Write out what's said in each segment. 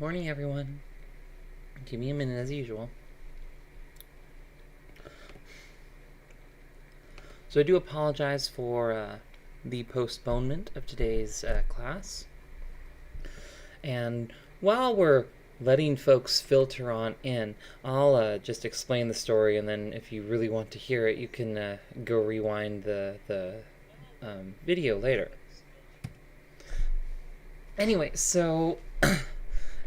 Morning, everyone. Give me a minute as usual. So I do apologize for the postponement of today's class. And while we're letting folks filter on in, I'll just explain the story, and then if you really want to hear it, you can go rewind the video later. Anyway, so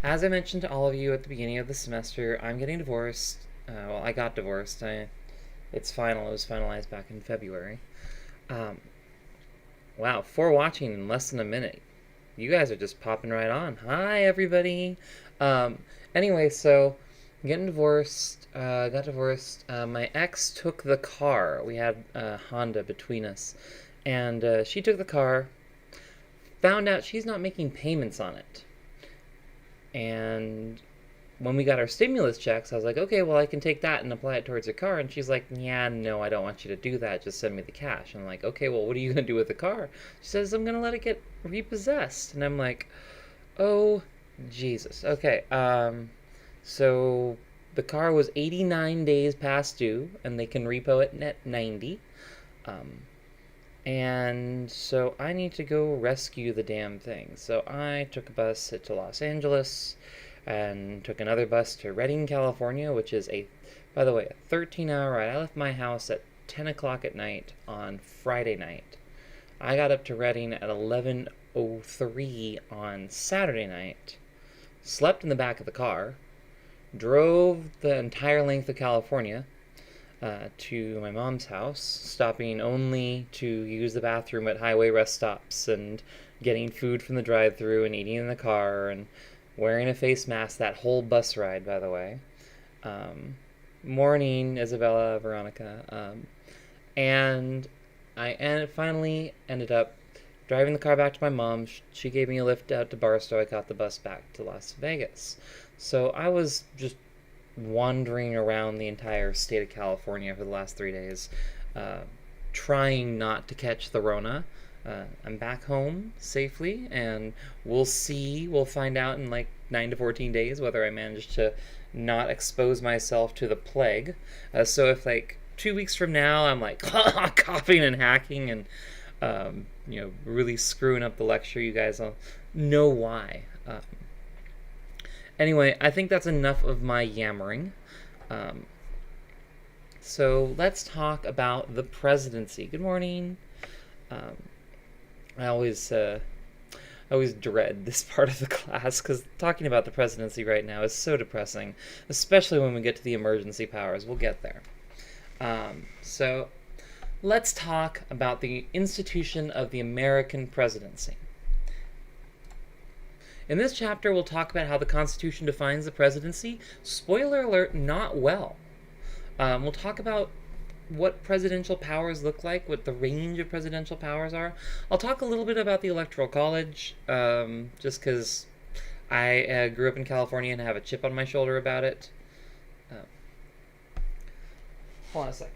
as I mentioned to all of you at the beginning of the semester, I'm getting divorced. Well, I got divorced. It's final. It was finalized back in February. Wow, 4 watching in less than a minute. You guys are just popping right on. Hi, everybody. Anyway, so getting divorced. Got divorced. My ex took the car. We had a Honda between us, and she took the car. Found out she's not making payments on it. And when we got our stimulus checks, I was like, okay, well, I can take that and apply it towards your car. And she's like, yeah, no, I don't want you to do that. Just send me the cash. And I'm like, okay, well, what are you going to do with the car? She says, I'm going to let it get repossessed. And I'm like, oh, Jesus. Okay, so the car was 89 days past due, and they can repo it at 90. And so I need to go rescue the damn thing. So I took a bus to Los Angeles and took another bus to Redding, California, which is by the way, a 13-hour ride. I left my house at 10 o'clock at night on Friday night. I got up to Redding at 11:03 on Saturday night, slept in the back of the car, drove the entire length of California, to my mom's house, stopping only to use the bathroom at highway rest stops and getting food from the drive-thru and eating in the car and wearing a face mask that whole bus ride, by the way. Morning, Isabella, Veronica. And I finally ended up driving the car back to my mom. She gave me a lift out to Barstow. I caught the bus back to Las Vegas. So I was just wandering around the entire state of California for the last 3 days, trying not to catch the Rona. I'm back home safely, and we'll find out in like 9 to 14 days whether I managed to not expose myself to the plague. So if like 2 weeks from now I'm like coughing and hacking and really screwing up the lecture, you guys will know why. Anyway, I think that's enough of my yammering. So let's talk about the presidency. Good morning. I always dread this part of the class because talking about the presidency right now is so depressing, especially when we get to the emergency powers. We'll get there. So let's talk about the institution of the American presidency. In this chapter, we'll talk about how the Constitution defines the presidency. Spoiler alert, not well. We'll talk about what presidential powers look like, what the range of presidential powers are. I'll talk a little bit about the Electoral College, just because I grew up in California and have a chip on my shoulder about it. Hold on a sec.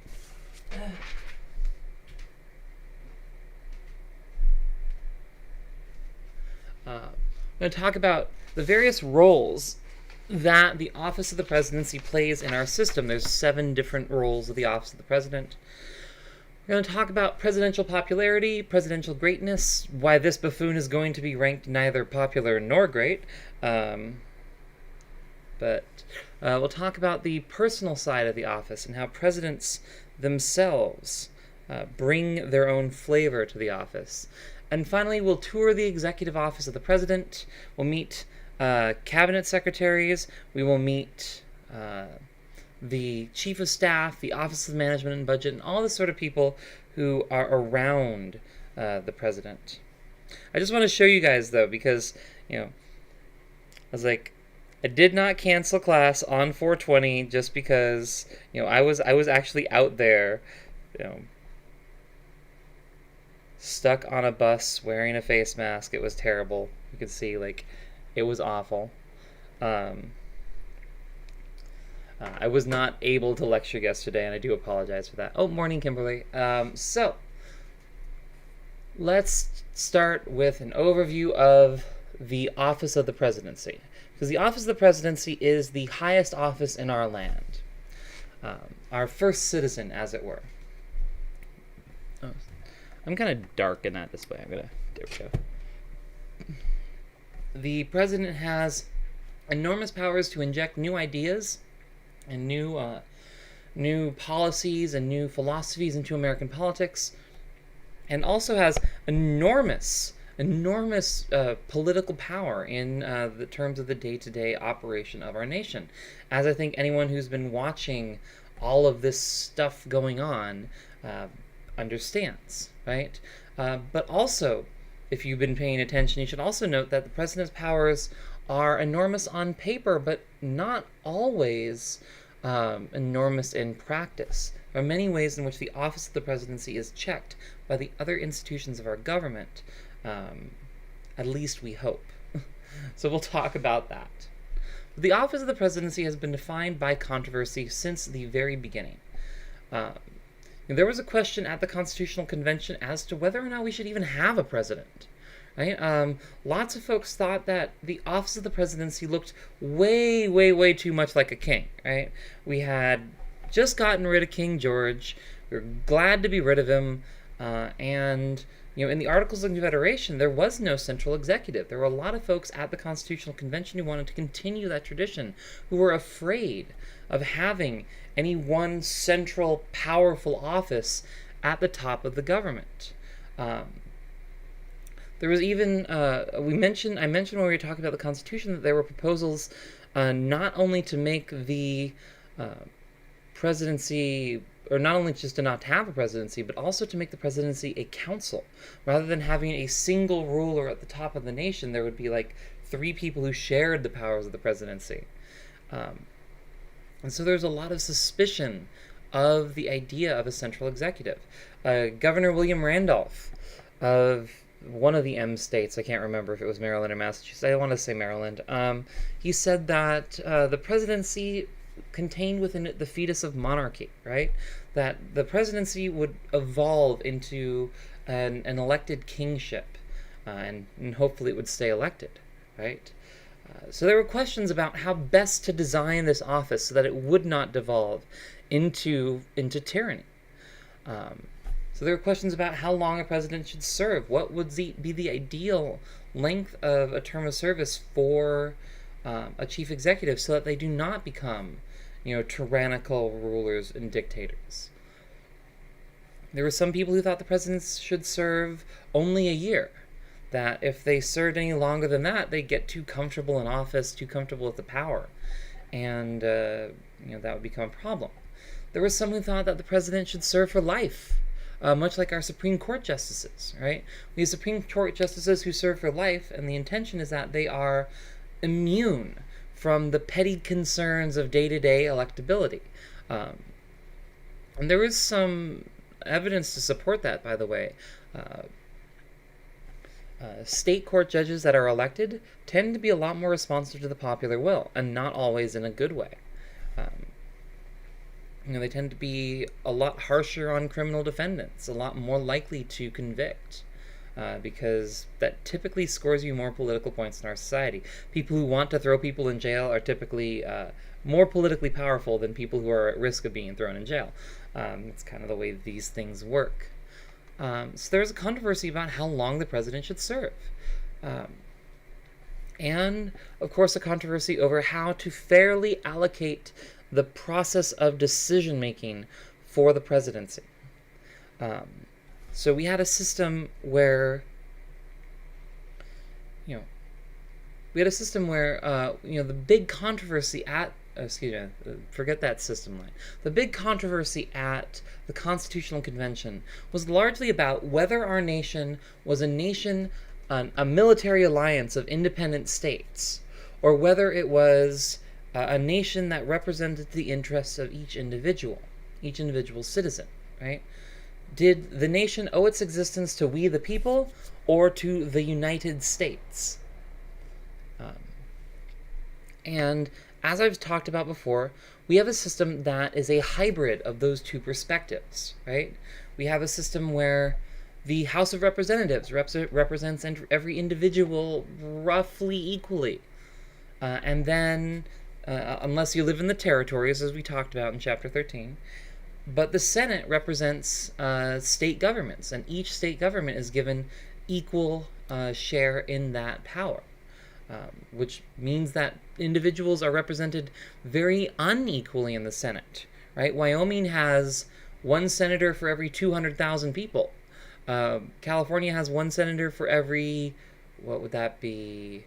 I'm going to talk about the various roles that the office of the presidency plays in our system. There's 7 different roles of the office of the president. We're going to talk about presidential popularity, presidential greatness, why this buffoon is going to be ranked neither popular nor great. But we'll talk about the personal side of the office and how presidents themselves bring their own flavor to the office. And finally, we'll tour the executive office of the president. We'll meet cabinet secretaries. We will meet the chief of staff, the office of management and budget, and all the sort of people who are around the president. I just want to show you guys, though, because, I was like, I did not cancel class on 420 just because, I was actually out there, stuck on a bus wearing a face mask. It was terrible. You could see, it was awful. I was not able to lecture yesterday, and I do apologize for that. Oh, morning, Kimberly. So Let's start with an overview of the office of the presidency, because the office of the presidency is the highest office in our land, our first citizen, as it were. Oh, I'm kind of dark in that display. There we go. The president has enormous powers to inject new ideas and new policies and new philosophies into American politics, and also has enormous political power in the terms of the day-to-day operation of our nation, as I think anyone who's been watching all of this stuff going on understands, right? But also, if you've been paying attention, you should also note that the president's powers are enormous on paper, but not always enormous in practice. There are many ways in which the office of the presidency is checked by the other institutions of our government. At least we hope. So we'll talk about that. The office of the presidency has been defined by controversy since the very beginning. There was a question at the Constitutional Convention as to whether or not we should even have a president. Right? Lots of folks thought that the office of the presidency looked way too much like a king. Right? We had just gotten rid of King George. We were glad to be rid of him, and in the Articles of Confederation, there was no central executive. There were a lot of folks at the Constitutional Convention who wanted to continue that tradition, who were afraid of having any one central, powerful office at the top of the government. There was even, I mentioned when we were talking about the Constitution that there were proposals not only to make the presidency, or not only just to not have a presidency, but also to make the presidency a council. Rather than having a single ruler at the top of the nation, there would be like 3 people who shared the powers of the presidency. And so there's a lot of suspicion of the idea of a central executive. Governor William Randolph of one of the M states, I can't remember if it was Maryland or Massachusetts, I want to say Maryland, he said that the presidency contained within it the fetus of monarchy, right? That the presidency would evolve into an elected kingship, and hopefully it would stay elected, right? So there were questions about how best to design this office so that it would not devolve into tyranny. So there were questions about how long a president should serve. What would be the ideal length of a term of service for a chief executive so that they do not become, tyrannical rulers and dictators. There were some people who thought the presidents should serve only a year, that if they served any longer than that, they'd get too comfortable in office, too comfortable with the power, and that would become a problem. There were some who thought that the president should serve for life, much like our Supreme Court justices, right? We have Supreme Court justices who serve for life, and the intention is that they are immune from the petty concerns of day-to-day electability. And there is some evidence to support that, by the way. State court judges that are elected tend to be a lot more responsive to the popular will, and not always in a good way. They tend to be a lot harsher on criminal defendants, a lot more likely to convict, because that typically scores you more political points in our society. People who want to throw people in jail are typically more politically powerful than people who are at risk of being thrown in jail. It's kind of the way these things work. So there's a controversy about how long the president should serve. And, of course, a controversy over how to fairly allocate the process of decision-making for the presidency. So we had a system where, the big controversy at, forget that system line. The big controversy at the Constitutional Convention was largely about whether our nation was a military alliance of independent states, or whether it was a nation that represented the interests of each individual citizen, right? Did the nation owe its existence to we the people or to the United States? And as I've talked about before, we have a system that is a hybrid of those two perspectives, right? We have a system where The House of Representatives represents every individual roughly equally. And then, unless you live in the territories, as we talked about in Chapter 13, but the Senate represents state governments, and each state government is given equal share in that power, which means that individuals are represented very unequally in the Senate. Right? Wyoming has one senator for every 200,000 people. California has one senator for every, what would that be?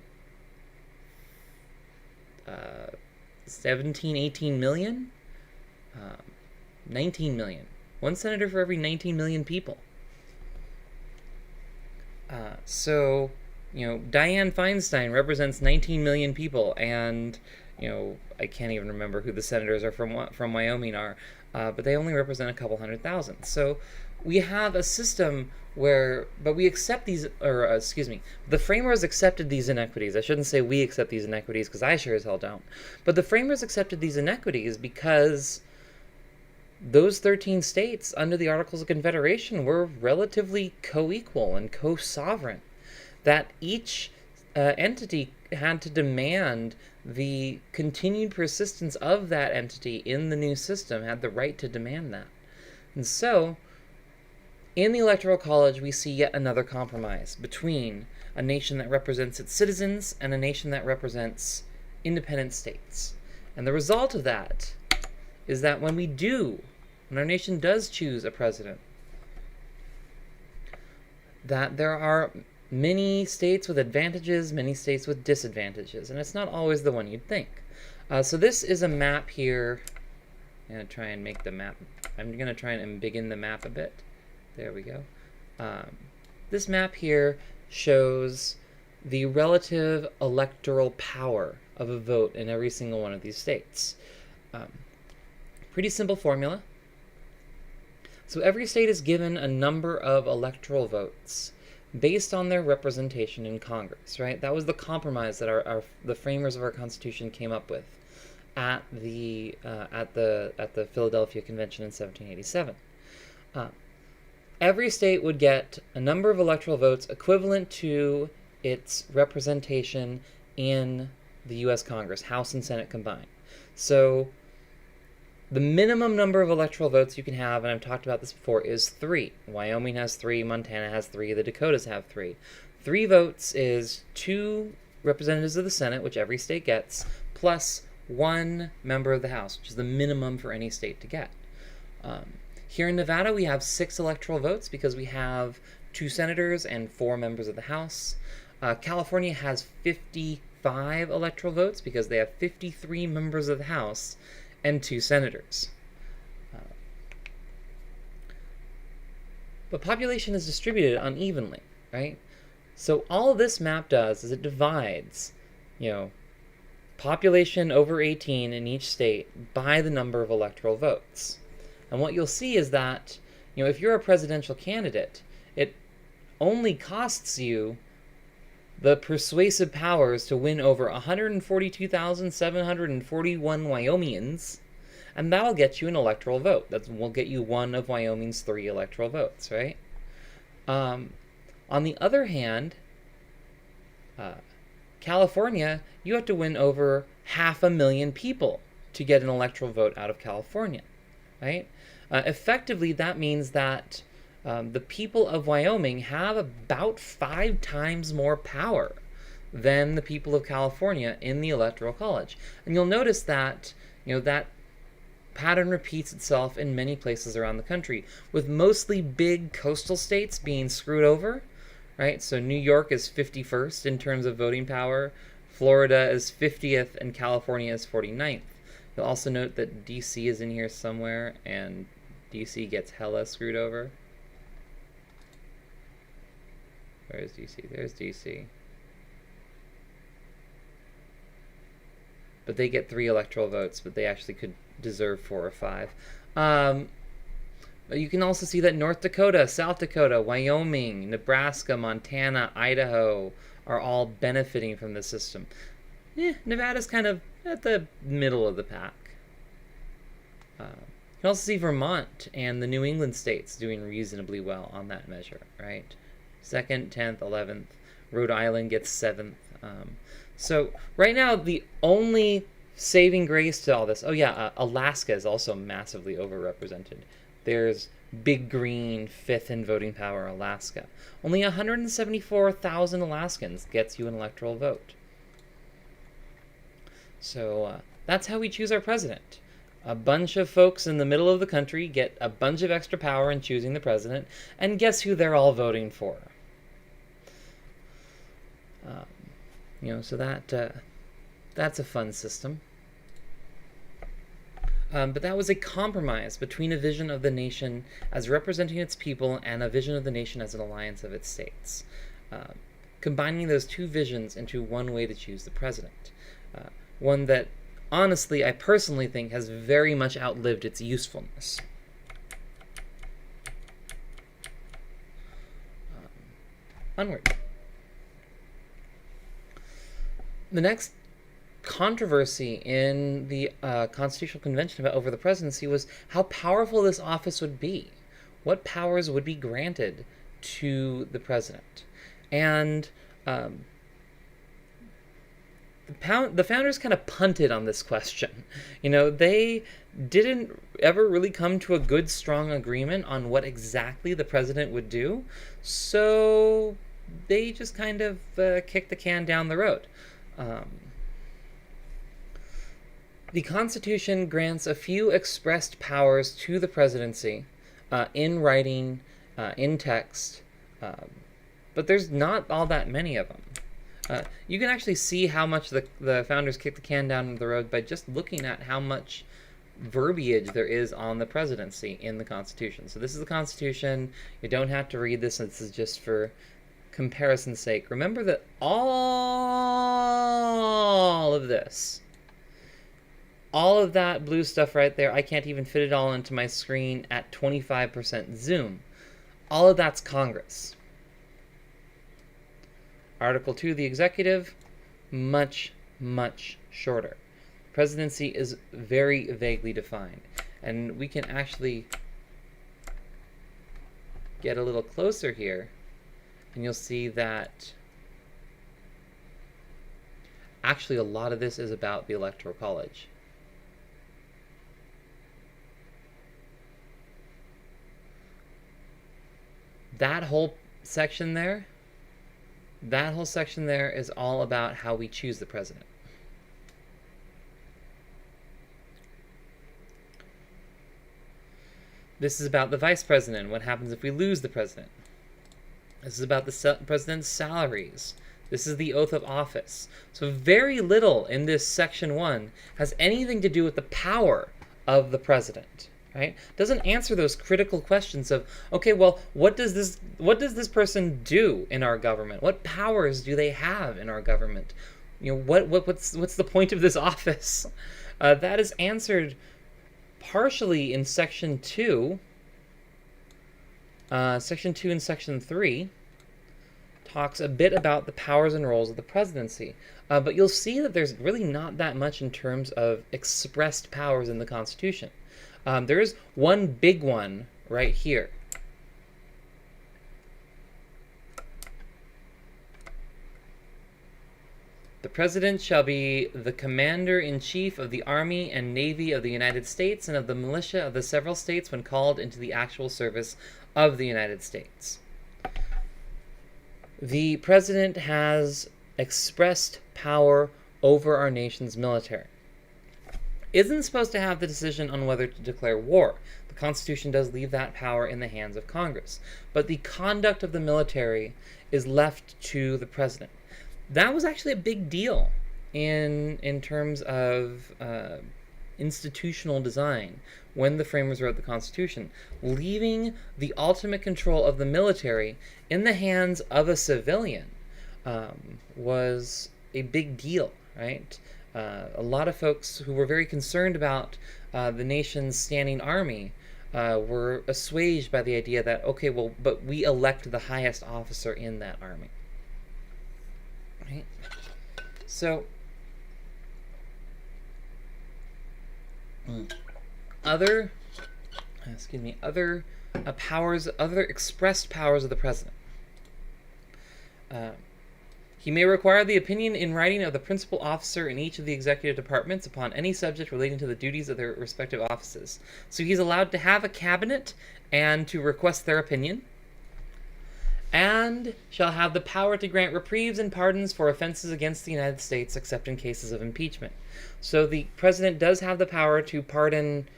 17, 18 million? 19 million. One senator for every 19 million people. So, Dianne Feinstein represents 19 million people, and, I can't even remember who the senators are from Wyoming are, but they only represent a couple 100,000. So we have a system but we accept these, or excuse me, the framers accepted these inequities. I shouldn't say we accept these inequities, because I sure as hell don't. But the framers accepted these inequities because those 13 states under the Articles of Confederation were relatively co-equal and co-sovereign. That each entity had to demand the continued persistence of that entity in the new system, had the right to demand that. And so, in the Electoral College, we see yet another compromise between a nation that represents its citizens and a nation that represents independent states. And the result of that is that when our nation does choose a president, that there are many states with advantages, many states with disadvantages, and it's not always the one you'd think. So this is a map here. I'm going to try and make the map. I'm going to try and embiggen the map a bit. There we go. This map here shows the relative electoral power of a vote in every single one of these states. Pretty simple formula. So every state is given a number of electoral votes based on their representation in Congress, right? That was the compromise that the framers of our Constitution came up with at the Philadelphia Convention in 1787. Every state would get a number of electoral votes equivalent to its representation in the U.S. Congress, House and Senate combined. So the minimum number of electoral votes you can have, and I've talked about this before, is 3. Wyoming has 3, Montana has 3, the Dakotas have 3. 3 votes is 2 representatives of the Senate, which every state gets, plus 1 member of the House, which is the minimum for any state to get. Here in Nevada, we have 6 electoral votes because we have 2 senators and 4 members of the House. California has 55 electoral votes because they have 53 members of the House and 2 senators. But population is distributed unevenly, right? So all this map does is it divides, population over 18 in each state by the number of electoral votes. And what you'll see is that, if you're a presidential candidate, it only costs you the persuasive powers to win over 142,741 Wyomingians, and that'll get you an electoral vote. That will get you one of Wyoming's 3 electoral votes, right? On the other hand, California, you have to win over 500,000 people to get an electoral vote out of California, right? Effectively, that means that the people of Wyoming have about 5 times more power than the people of California in the Electoral College. And you'll notice that, that pattern repeats itself in many places around the country, with mostly big coastal states being screwed over, right? So New York is 51st in terms of voting power, Florida is 50th, and California is 49th. You'll also note that DC is in here somewhere, and DC gets hella screwed over. Where is DC? There's DC. But they get 3 electoral votes, but they actually could deserve 4 or 5. But you can also see that North Dakota, South Dakota, Wyoming, Nebraska, Montana, Idaho are all benefiting from the system. Nevada's kind of at the middle of the pack. can also see Vermont and the New England states doing reasonably well on that measure, right? 2nd, 10th, 11th. Rhode Island gets 7th. So right now, the only saving grace to all this, Alaska is also massively overrepresented. There's Big Green, 5th in voting power, Alaska. Only 174,000 Alaskans gets you an electoral vote. So that's how we choose our president. A bunch of folks in the middle of the country get a bunch of extra power in choosing the president, and guess who they're all voting for? So that's a fun system. But that was a compromise between a vision of the nation as representing its people and a vision of the nation as an alliance of its states. Combining those two visions into one way to choose the president. One that, honestly, I personally think has very much outlived its usefulness. Onward. The next controversy in the Constitutional Convention over the presidency was how powerful this office would be. What powers would be granted to the president? And the founders kind of punted on this question. They didn't ever really come to a good, strong agreement on what exactly the president would do, so they just kind of kicked the can down the road. The Constitution grants a few expressed powers to the presidency in writing, in text, but there's not all that many of them. You can actually see how much the founders kicked the can down the road by just looking at how much verbiage there is on the presidency in the Constitution. So this is the Constitution. You don't have to read this. This is just for comparison's sake. Remember that all of this, all of that blue stuff right there, I can't even fit it all into my screen at 25% zoom. All of that's Congress. Article 2, the executive, much, much shorter. Presidency is very vaguely defined. And we can actually get a little closer here, and you'll see that actually a lot of this is about the Electoral College. That whole section there is all about how we choose the president. This is about the vice president, what happens if we lose the president. This is about the president's salaries. This is the oath of office. So very little in this section 1 has anything to do with the power of the president, right? Doesn't answer those critical questions of, okay, well, what does this person do in our government? What powers do they have in our government? What's the point of this office? That is answered partially in section 2. Section 2 and section 3 talks a bit about the powers and roles of the presidency. But you'll see that there's really not that much in terms of expressed powers in the Constitution. There is one big one right here. The President shall be the Commander-in-Chief of the Army and Navy of the United States and of the militia of the several states when called into the actual service of the United States. The President has expressed power over our nation's military. Isn't supposed to have the decision on whether to declare war. The Constitution does leave that power in the hands of Congress. But the conduct of the military is left to the President. That was actually a big deal in terms of institutional design when the framers wrote the Constitution. Leaving the ultimate control of the military in the hands of a civilian was a big deal, right? A lot of folks who were very concerned about the nation's standing army were assuaged by the idea that, okay, well, but we elect the highest officer in that army. Right? So, other other powers, other expressed powers of the president. He may require the opinion in writing of the principal officer in each of the executive departments upon any subject relating to the duties of their respective offices. So he's allowed to have a cabinet and to request their opinion, and shall have the power to grant reprieves and pardons for offenses against the United States, except in cases of impeachment. So the president does have the power to pardon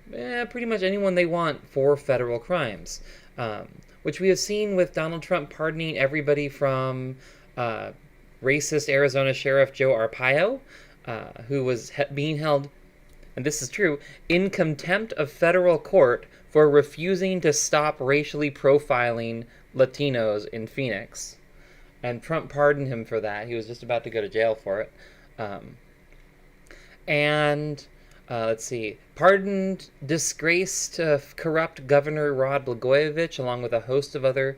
pretty much anyone they want for federal crimes, which we have seen with Donald Trump pardoning everybody from racist Arizona Sheriff Joe Arpaio, who was being held, and this is true, in contempt of federal court for refusing to stop racially profiling Latinos in Phoenix. And Trump pardoned him for that. He was just about to go to jail for it. Let's see, pardoned disgraced corrupt Governor Rod Blagojevich along with a host of other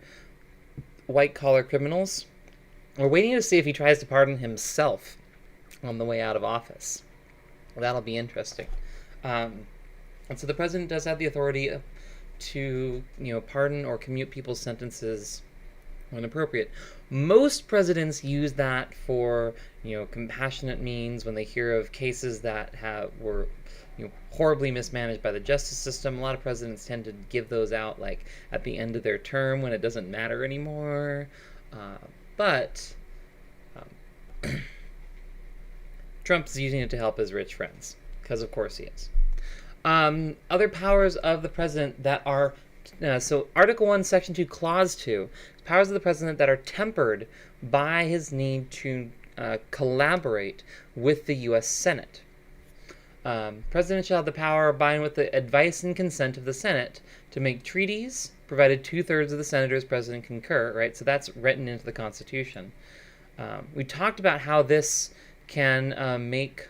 white-collar criminals. We're waiting to see if he tries to pardon himself on the way out of office. That'll be interesting. And so the president does have the authority to, pardon or commute people's sentences when appropriate. Most presidents use that for, compassionate means when they hear of cases that were horribly mismanaged by the justice system. A lot of presidents tend to give those out like at the end of their term when it doesn't matter anymore. But Trump's using it to help his rich friends, because of course he is. Other powers of the president that are, so Article 1, Section 2, Clause 2, powers of the president that are tempered by his need to collaborate with the U.S. Senate. President shall have the power, bind with the advice and consent of the Senate, to make treaties, provided 2/3 of the senators president concur, right? So that's written into the Constitution. We talked about how this can make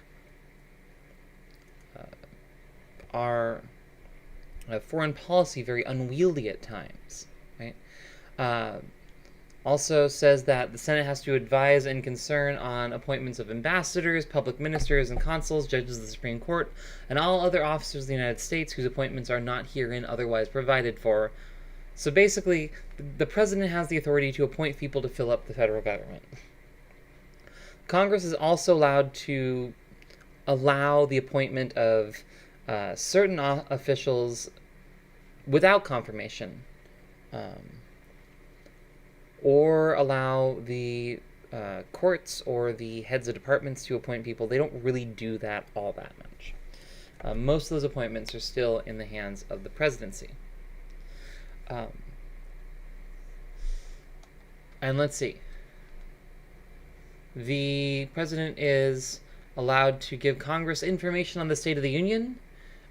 our foreign policy very unwieldy at times, right? Also says that the Senate has to advise and concern on appointments of ambassadors, public ministers, and consuls, judges of the Supreme Court, and all other officers of the United States whose appointments are not herein otherwise provided for. So basically, the president has the authority to appoint people to fill up the federal government. Congress is also allowed to allow the appointment of certain officials without confirmation, or allow the courts or the heads of departments to appoint people. They don't really do that all that much. Most of those appointments are still in the hands of the presidency. And let's see. The president is allowed to give Congress information on the State of the Union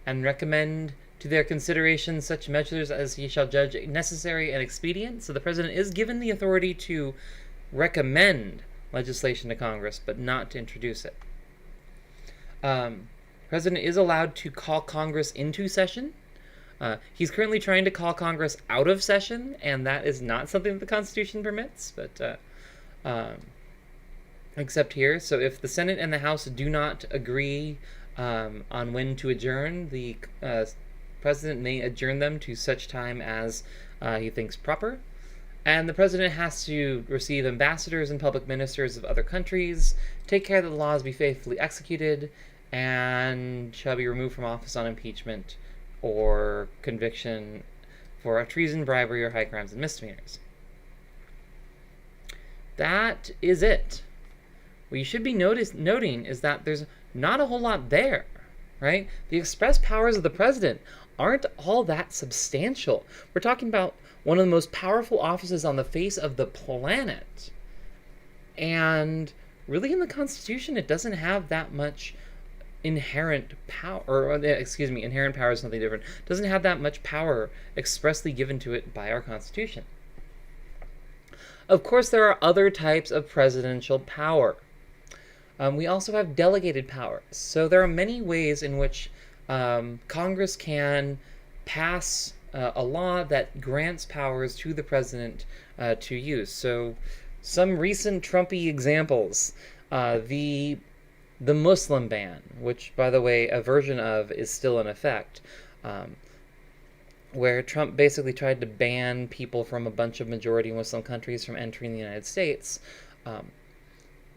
and recommend to their consideration such measures as he shall judge necessary and expedient. So the president is given the authority to recommend legislation to Congress, but not to introduce it. President is allowed to call Congress into session. He's currently trying to call Congress out of session, and that is not something that the Constitution permits, but except here. So if the Senate and the House do not agree on when to adjourn, the president may adjourn them to such time as he thinks proper. And the president has to receive ambassadors and public ministers of other countries, take care that the laws be faithfully executed, and shall be removed from office on impeachment or conviction for treason, bribery, or high crimes and misdemeanors. That is it. What you should be noting is that there's not a whole lot there, right? The express powers of the president aren't all that substantial. We're talking about one of the most powerful offices on the face of the planet. And really in the Constitution, it doesn't have that much inherent power, inherent power is something different. It doesn't have that much power expressly given to it by our Constitution. Of course, there are other types of presidential power. We also have delegated powers. So there are many ways in which Congress can pass a law that grants powers to the president to use. So some recent Trumpy examples, the Muslim ban, which, by the way, a version of is still in effect. where Trump basically tried to ban people from a bunch of majority Muslim countries from entering the United States. Um,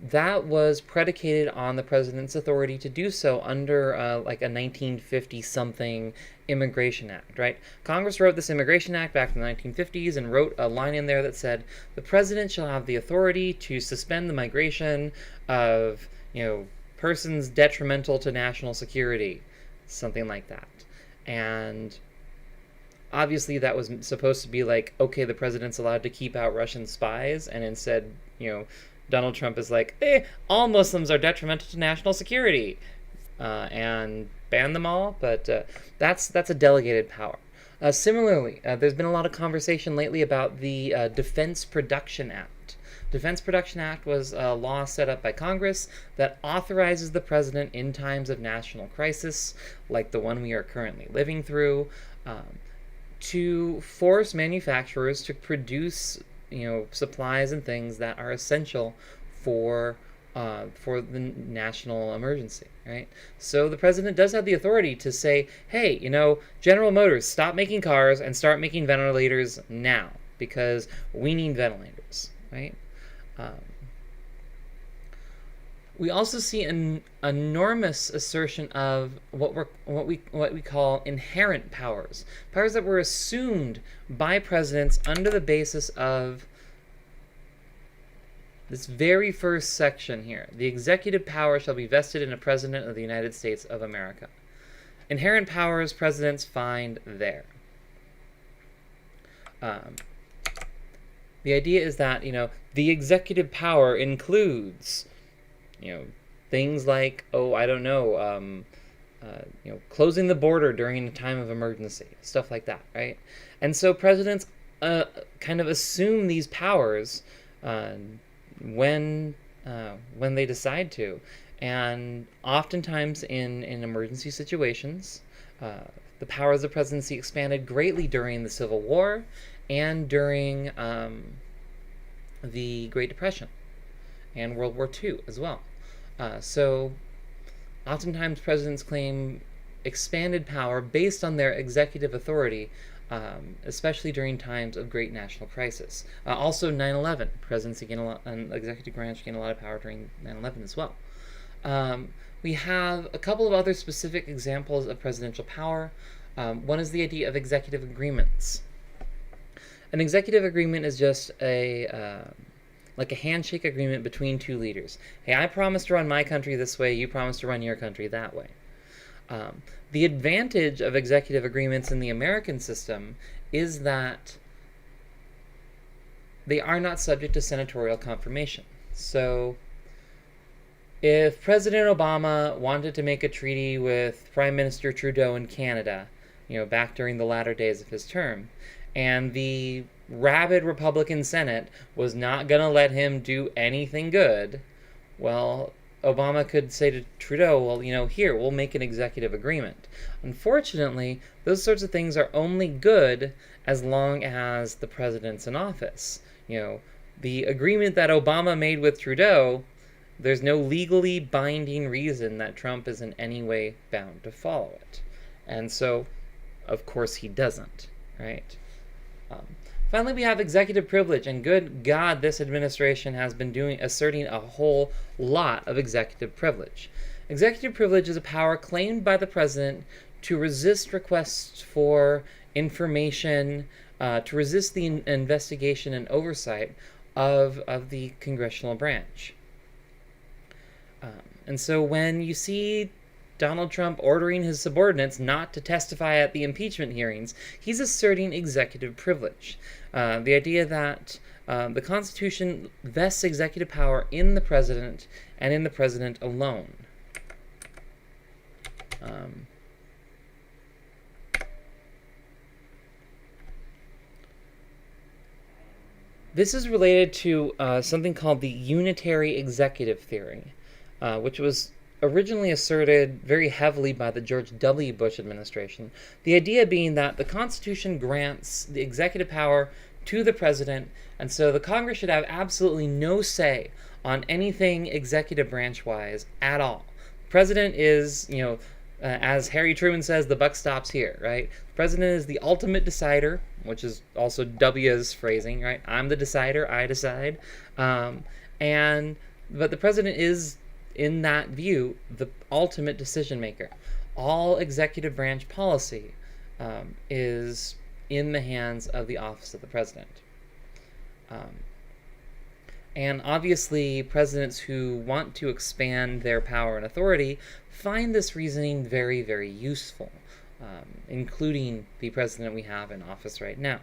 that was predicated on the president's authority to do so under like a 1950 something Immigration Act, right? Congress wrote this Immigration Act back in the 1950s and wrote a line in there that said the president shall have the authority to suspend the migration of, persons detrimental to national security, something like that. And obviously that was supposed to be like, okay, the president's allowed to keep out Russian spies, and instead, Donald Trump is like, all Muslims are detrimental to national security, and ban them all. But that's a delegated power. Similarly, there's been a lot of conversation lately about the Defense Production Act. Defense Production Act was a law set up by Congress that authorizes the president in times of national crisis, like the one we are currently living through, to force manufacturers to produce supplies and things that are essential for the national emergency, right? So the president does have the authority to say, hey, General Motors, stop making cars and start making ventilators now, because we need ventilators, right? We also see an enormous assertion of what we call inherent powers that were assumed by presidents under the basis of this very first section here. The executive power shall be vested in a president of the United States of America. Inherent powers presidents find there. The idea is that the executive power includes things like, closing the border during a time of emergency, stuff like that, right? And so presidents kind of assume these powers when they decide to, and oftentimes in emergency situations, the powers of the presidency expanded greatly during the Civil War and during the Great Depression and World War II as well. So oftentimes presidents claim expanded power based on their executive authority, especially during times of great national crisis. Also 9/11, presidency and executive branch gained a lot of power during 9/11 as well. We have a couple of other specific examples of presidential power. One is the idea of executive agreements. An executive agreement is just like a handshake agreement between two leaders. Hey, I promise to run my country this way, you promise to run your country that way. The advantage of executive agreements in the American system is that they are not subject to senatorial confirmation. So if President Obama wanted to make a treaty with Prime Minister Trudeau in Canada, back during the latter days of his term, and the rabid Republican Senate was not going to let him do anything good, well, Obama could say to Trudeau, well, here, we'll make an executive agreement. Unfortunately, those sorts of things are only good as long as the president's in office. The agreement that Obama made with Trudeau, there's no legally binding reason that Trump is in any way bound to follow it. And so, of course, he doesn't, right? Finally, we have executive privilege, and good God, this administration has been asserting a whole lot of executive privilege. Executive privilege is a power claimed by the president to resist requests for information, to resist the investigation and oversight of the congressional branch. And so when you see Donald Trump ordering his subordinates not to testify at the impeachment hearings, he's asserting executive privilege. The idea that the Constitution vests executive power in the president and in the president alone. This is related to something called the unitary executive theory, which was originally asserted very heavily by the George W. Bush administration. The idea being that the Constitution grants the executive power to the president, and so the Congress should have absolutely no say on anything executive branch-wise at all. The president is, as Harry Truman says, the buck stops here, right? The president is the ultimate decider, which is also W's phrasing, right? I'm the decider, I decide. But the president is, in that view, the ultimate decision maker. All executive branch policy is in the hands of the office of the president. And obviously, presidents who want to expand their power and authority find this reasoning very, very useful, including the president we have in office right now.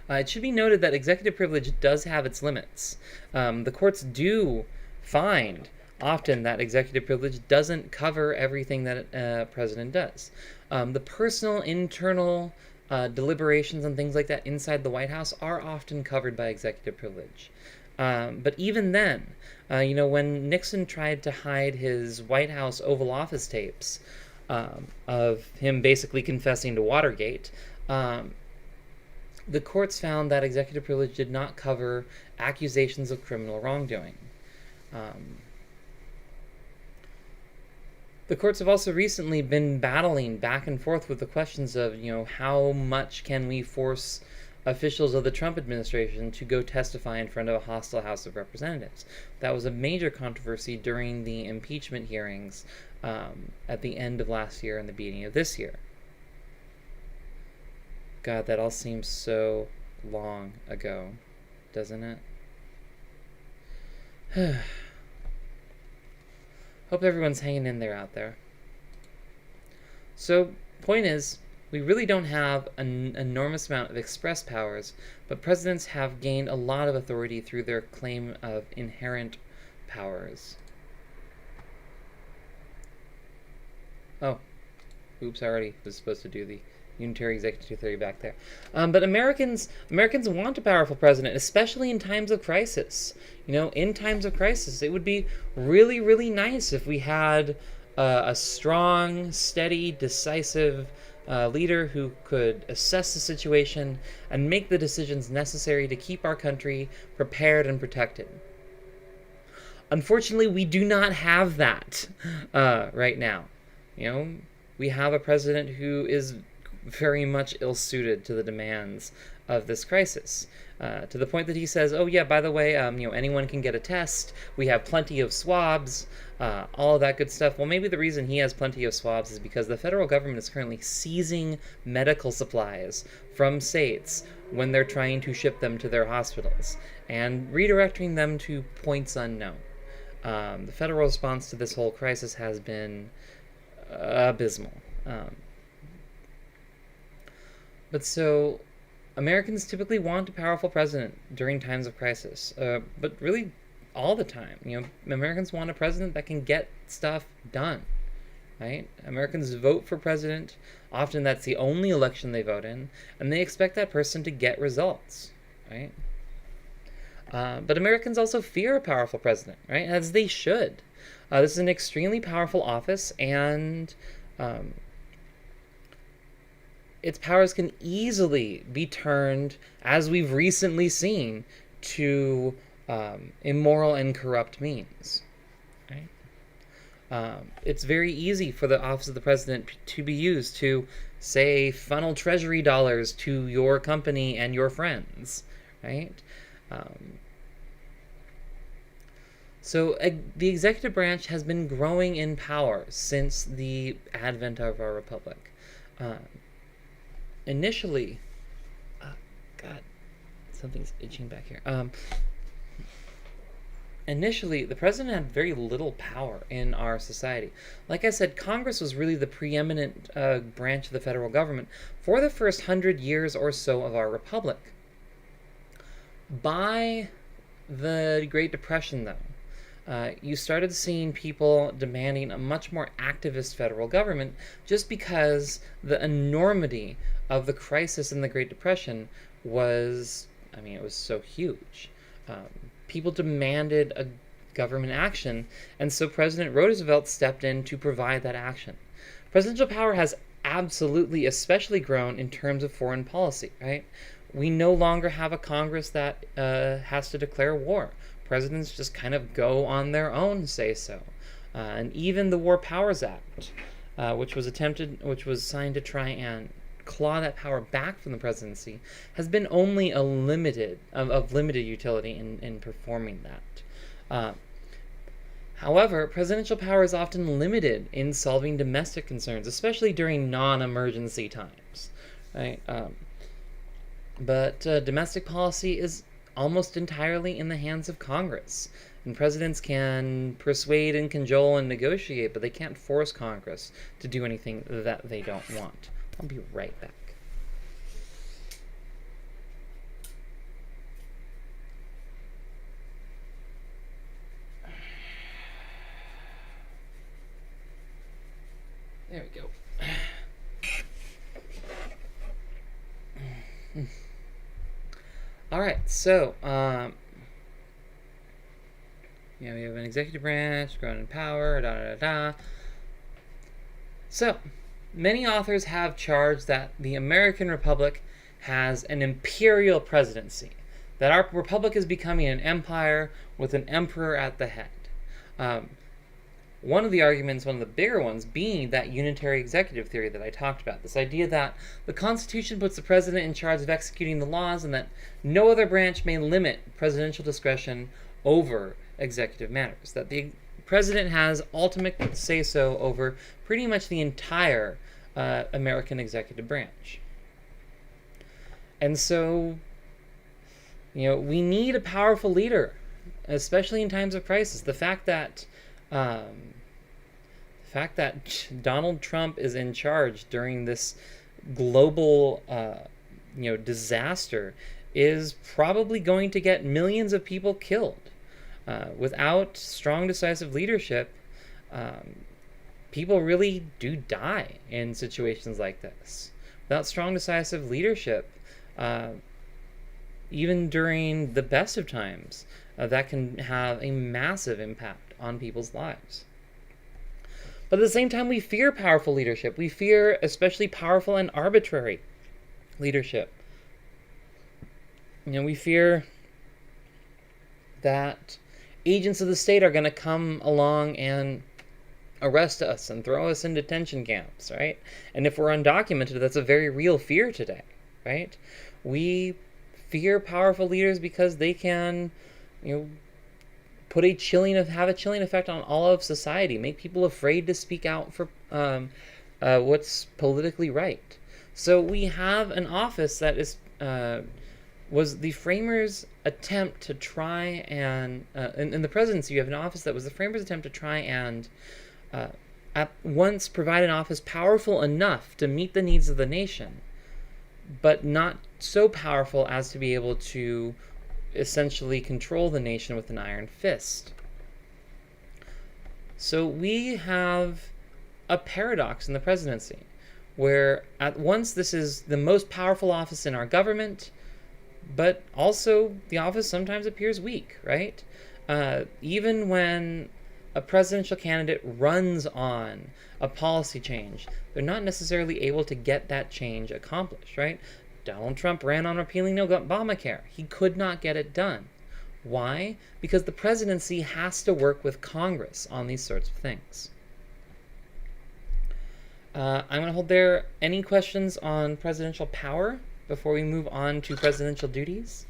It should be noted that executive privilege does have its limits. The courts do find often that executive privilege doesn't cover everything that a president does. The personal, internal deliberations and things like that inside the White House are often covered by executive privilege. But even then, when Nixon tried to hide his White House Oval Office tapes of him basically confessing to Watergate, the courts found that executive privilege did not cover accusations of criminal wrongdoing. The courts have also recently been battling back and forth with the questions of, how much can we force officials of the Trump administration to go testify in front of a hostile House of Representatives. That was a major controversy during the impeachment hearings at the end of last year and the beginning of this year. God, that all seems so long ago, doesn't it? Hope everyone's hanging in there out there. So, point is, we really don't have an enormous amount of express powers, but presidents have gained a lot of authority through their claim of inherent powers. Oh, oops, I already was supposed to do the unitary executive theory back there. But Americans want a powerful president, especially in times of crisis. In times of crisis, it would be really, really nice if we had a strong, steady, decisive leader who could assess the situation and make the decisions necessary to keep our country prepared and protected. Unfortunately, we do not have that right now. We have a president who is very much ill-suited to the demands of this crisis, to the point that he says, oh yeah, by the way, anyone can get a test, we have plenty of swabs, all of that good stuff. Well, maybe the reason he has plenty of swabs is because the federal government is currently seizing medical supplies from states when they're trying to ship them to their hospitals and redirecting them to points unknown. The federal response to this whole crisis has been abysmal. But so, Americans typically want a powerful president during times of crisis, but really all the time. Americans want a president that can get stuff done, right? Americans vote for president. Often that's the only election they vote in, and they expect that person to get results, right? But Americans also fear a powerful president, right? As they should. This is an extremely powerful office, and its powers can easily be turned, as we've recently seen, to immoral and corrupt means. Right? It's very easy for the office of the president to be used to, say, funnel treasury dollars to your company and your friends. Right? So the executive branch has been growing in power since the advent of our republic. Initially, God, something's itching back here. Initially, the president had very little power in our society. Like I said, Congress was really the preeminent branch of the federal government for the first 100 years or so of our republic. By the Great Depression, though, you started seeing people demanding a much more activist federal government just because the enormity of the crisis in the Great Depression was, it was so huge. People demanded a government action, and so President Roosevelt stepped in to provide that action. Presidential power has absolutely, especially grown in terms of foreign policy, right? We no longer have a Congress that has to declare war. Presidents just kind of go on their own say so. and even the War Powers Act, which was signed to try and claw that power back from the presidency, has been only of limited utility in performing that. However, presidential power is often limited in solving domestic concerns, especially during non-emergency times, right? But domestic policy is almost entirely in the hands of Congress. And presidents can persuade and cajole and negotiate, but they can't force Congress to do anything that they don't want. I'll be right back. There we go. All right, so we have an executive branch, growing in power, So, many authors have charged that the American Republic has an imperial presidency, that our republic is becoming an empire with an emperor at the head. One of the arguments, one of the bigger ones, being that unitary executive theory that I talked about. This idea that the Constitution puts the president in charge of executing the laws and that no other branch may limit presidential discretion over executive matters. That the president has ultimate say-so over pretty much the entire American executive branch. And so, we need a powerful leader, especially in times of crisis. The fact that Donald Trump is in charge during this global, disaster is probably going to get millions of people killed. Without strong, decisive leadership, people really do die in situations like this. Without strong, decisive leadership, even during the best of times, that can have a massive impact on people's lives. But at the same time, we fear powerful leadership. We fear especially powerful and arbitrary leadership. We fear that agents of the state are going to come along and arrest us and throw us in detention camps, right? And if we're undocumented, that's a very real fear today, right? We fear powerful leaders because they can, have a chilling effect on all of society, make people afraid to speak out for what's politically right. So we have an office that was the framers' attempt to try and in the presidency, you have an office that was the framers' attempt to try and at once provide an office powerful enough to meet the needs of the nation, but not so powerful as to be able to essentially control the nation with an iron fist. So we have a paradox in the presidency, where at once this is the most powerful office in our government, but also the office sometimes appears weak, right? Even when a presidential candidate runs on a policy change, they're not necessarily able to get that change accomplished, right? Donald Trump ran on repealing Obamacare. He could not get it done. Why? Because the presidency has to work with Congress on these sorts of things. I'm going to hold there. Any questions on presidential power before we move on to presidential duties?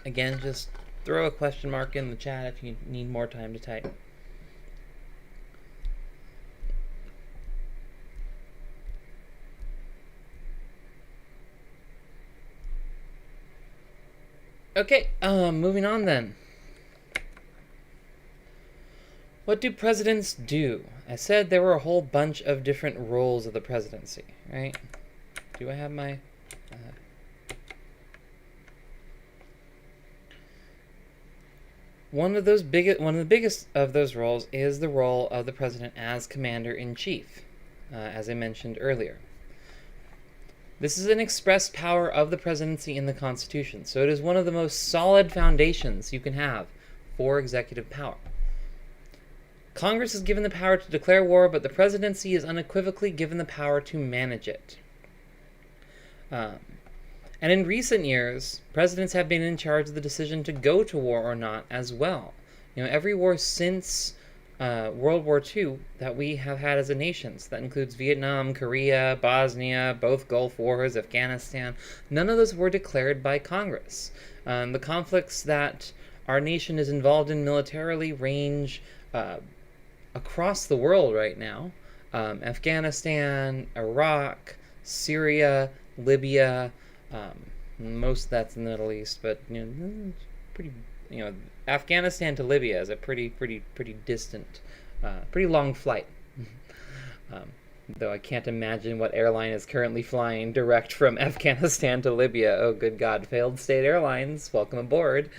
Again, just throw a question mark in the chat if you need more time to type. Okay, moving on then. What do presidents do? I said there were a whole bunch of different roles of the presidency, right? Do I have my... One of the biggest of those roles is the role of the president as commander-in-chief, as I mentioned earlier. This is an express power of the presidency in the Constitution, so it is one of the most solid foundations you can have for executive power. Congress is given the power to declare war, but the presidency is unequivocally given the power to manage it. And in recent years, presidents have been in charge of the decision to go to war or not as well. Every war since World War II that we have had as a nation, so that includes Vietnam, Korea, Bosnia, both Gulf Wars, Afghanistan, none of those were declared by Congress. The conflicts that our nation is involved in militarily range across the world right now. Afghanistan, Iraq, Syria, Libya, most of that's in the Middle East, but pretty, Afghanistan to Libya is a pretty distant, pretty long flight. Though I can't imagine what airline is currently flying direct from Afghanistan to Libya. Oh, good God, failed state airlines, welcome aboard.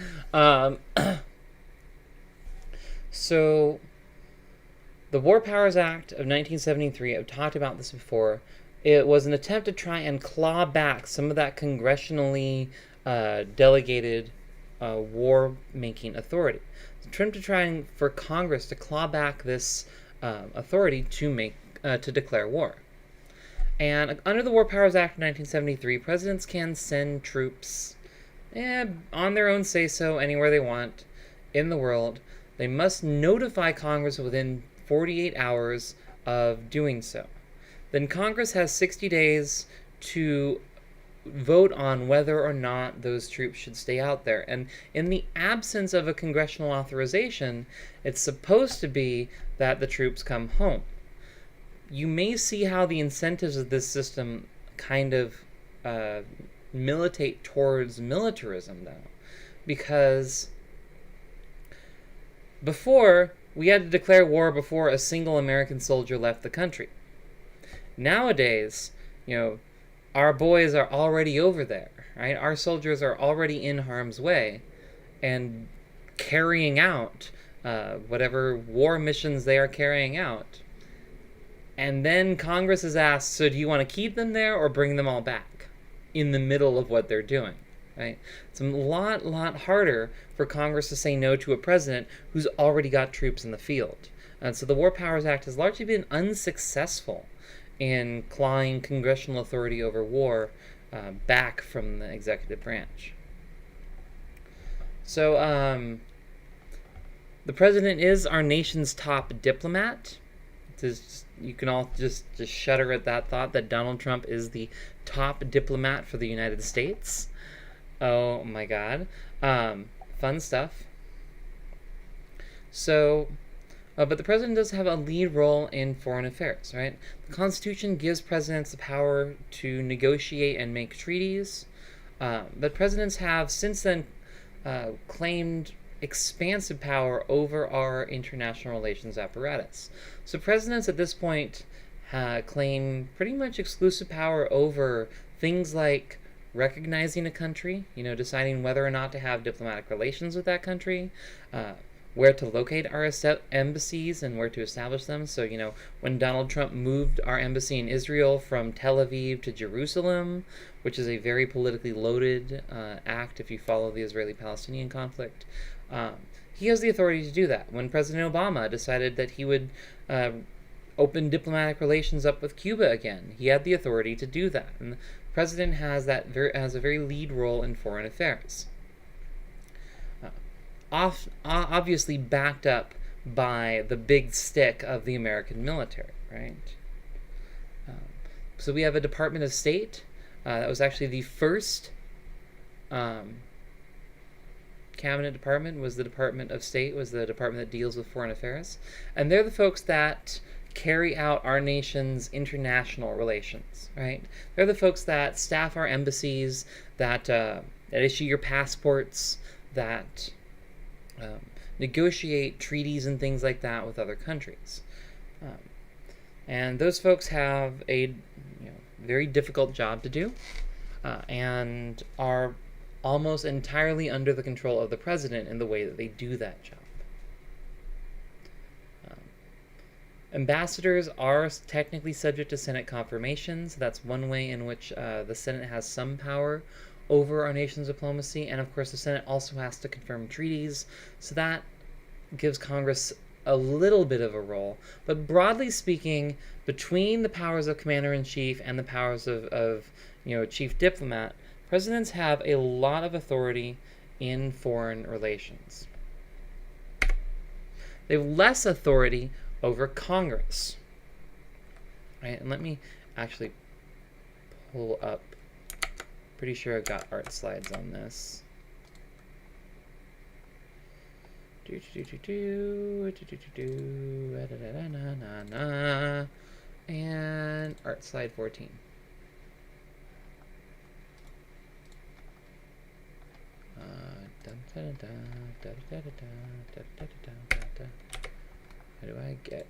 So, the War Powers Act of 1973, I've talked about this before, it was an attempt to try and claw back some of that congressionally delegated war-making authority. It's an attempt to try for Congress to claw back this authority to declare war. And under the War Powers Act of 1973, presidents can send troops on their own say-so anywhere they want in the world. They must notify Congress within 48 hours of doing so. Then Congress has 60 days to vote on whether or not those troops should stay out there. And in the absence of a congressional authorization, it's supposed to be that the troops come home. You may see how the incentives of this system kind of militate towards militarism, though. Because before, we had to declare war before a single American soldier left the country. Nowadays, our boys are already over there, right? Our soldiers are already in harm's way and carrying out whatever war missions they are carrying out. And then Congress is asked, so do you want to keep them there or bring them all back in the middle of what they're doing, right? It's a lot harder for Congress to say no to a president who's already got troops in the field. And so the War Powers Act has largely been unsuccessful in clawing congressional authority over war back from the executive branch. So the president is our nation's top diplomat. You can all just shudder at that thought that Donald Trump is the top diplomat for the United States. Oh my God. Fun stuff. So, but the president does have a lead role in foreign affairs, right? The Constitution gives presidents the power to negotiate and make treaties, but presidents have since then claimed expansive power over our international relations apparatus. So presidents at this point claim pretty much exclusive power over things like recognizing a country, deciding whether or not to have diplomatic relations with that country, where to locate our embassies and where to establish them. So, when Donald Trump moved our embassy in Israel from Tel Aviv to Jerusalem, which is a very politically loaded act if you follow the Israeli-Palestinian conflict, he has the authority to do that. When President Obama decided that he would open diplomatic relations up with Cuba again, he had the authority to do that. And the president has a very lead role in foreign affairs. Obviously backed up by the big stick of the American military, right? So we have a Department of State. That was actually the first cabinet department, was the Department of State, was the department that deals with foreign affairs. And they're the folks that carry out our nation's international relations, right? They're the folks that staff our embassies, that issue your passports, that negotiate treaties and things like that with other countries. And those folks have a very difficult job to do and are almost entirely under the control of the president in the way that they do that job. Ambassadors are technically subject to Senate confirmations. That's one way in which the Senate has some power over our nation's diplomacy, and of course the Senate also has to confirm treaties, so that gives Congress a little bit of a role. But broadly speaking, between the powers of commander-in-chief and the powers of chief diplomat, Presidents have a lot of authority in foreign relations. They have less authority over Congress. Right? And let me actually pull up. Pretty sure I've got art slides on this. And art slide 14. How do I get...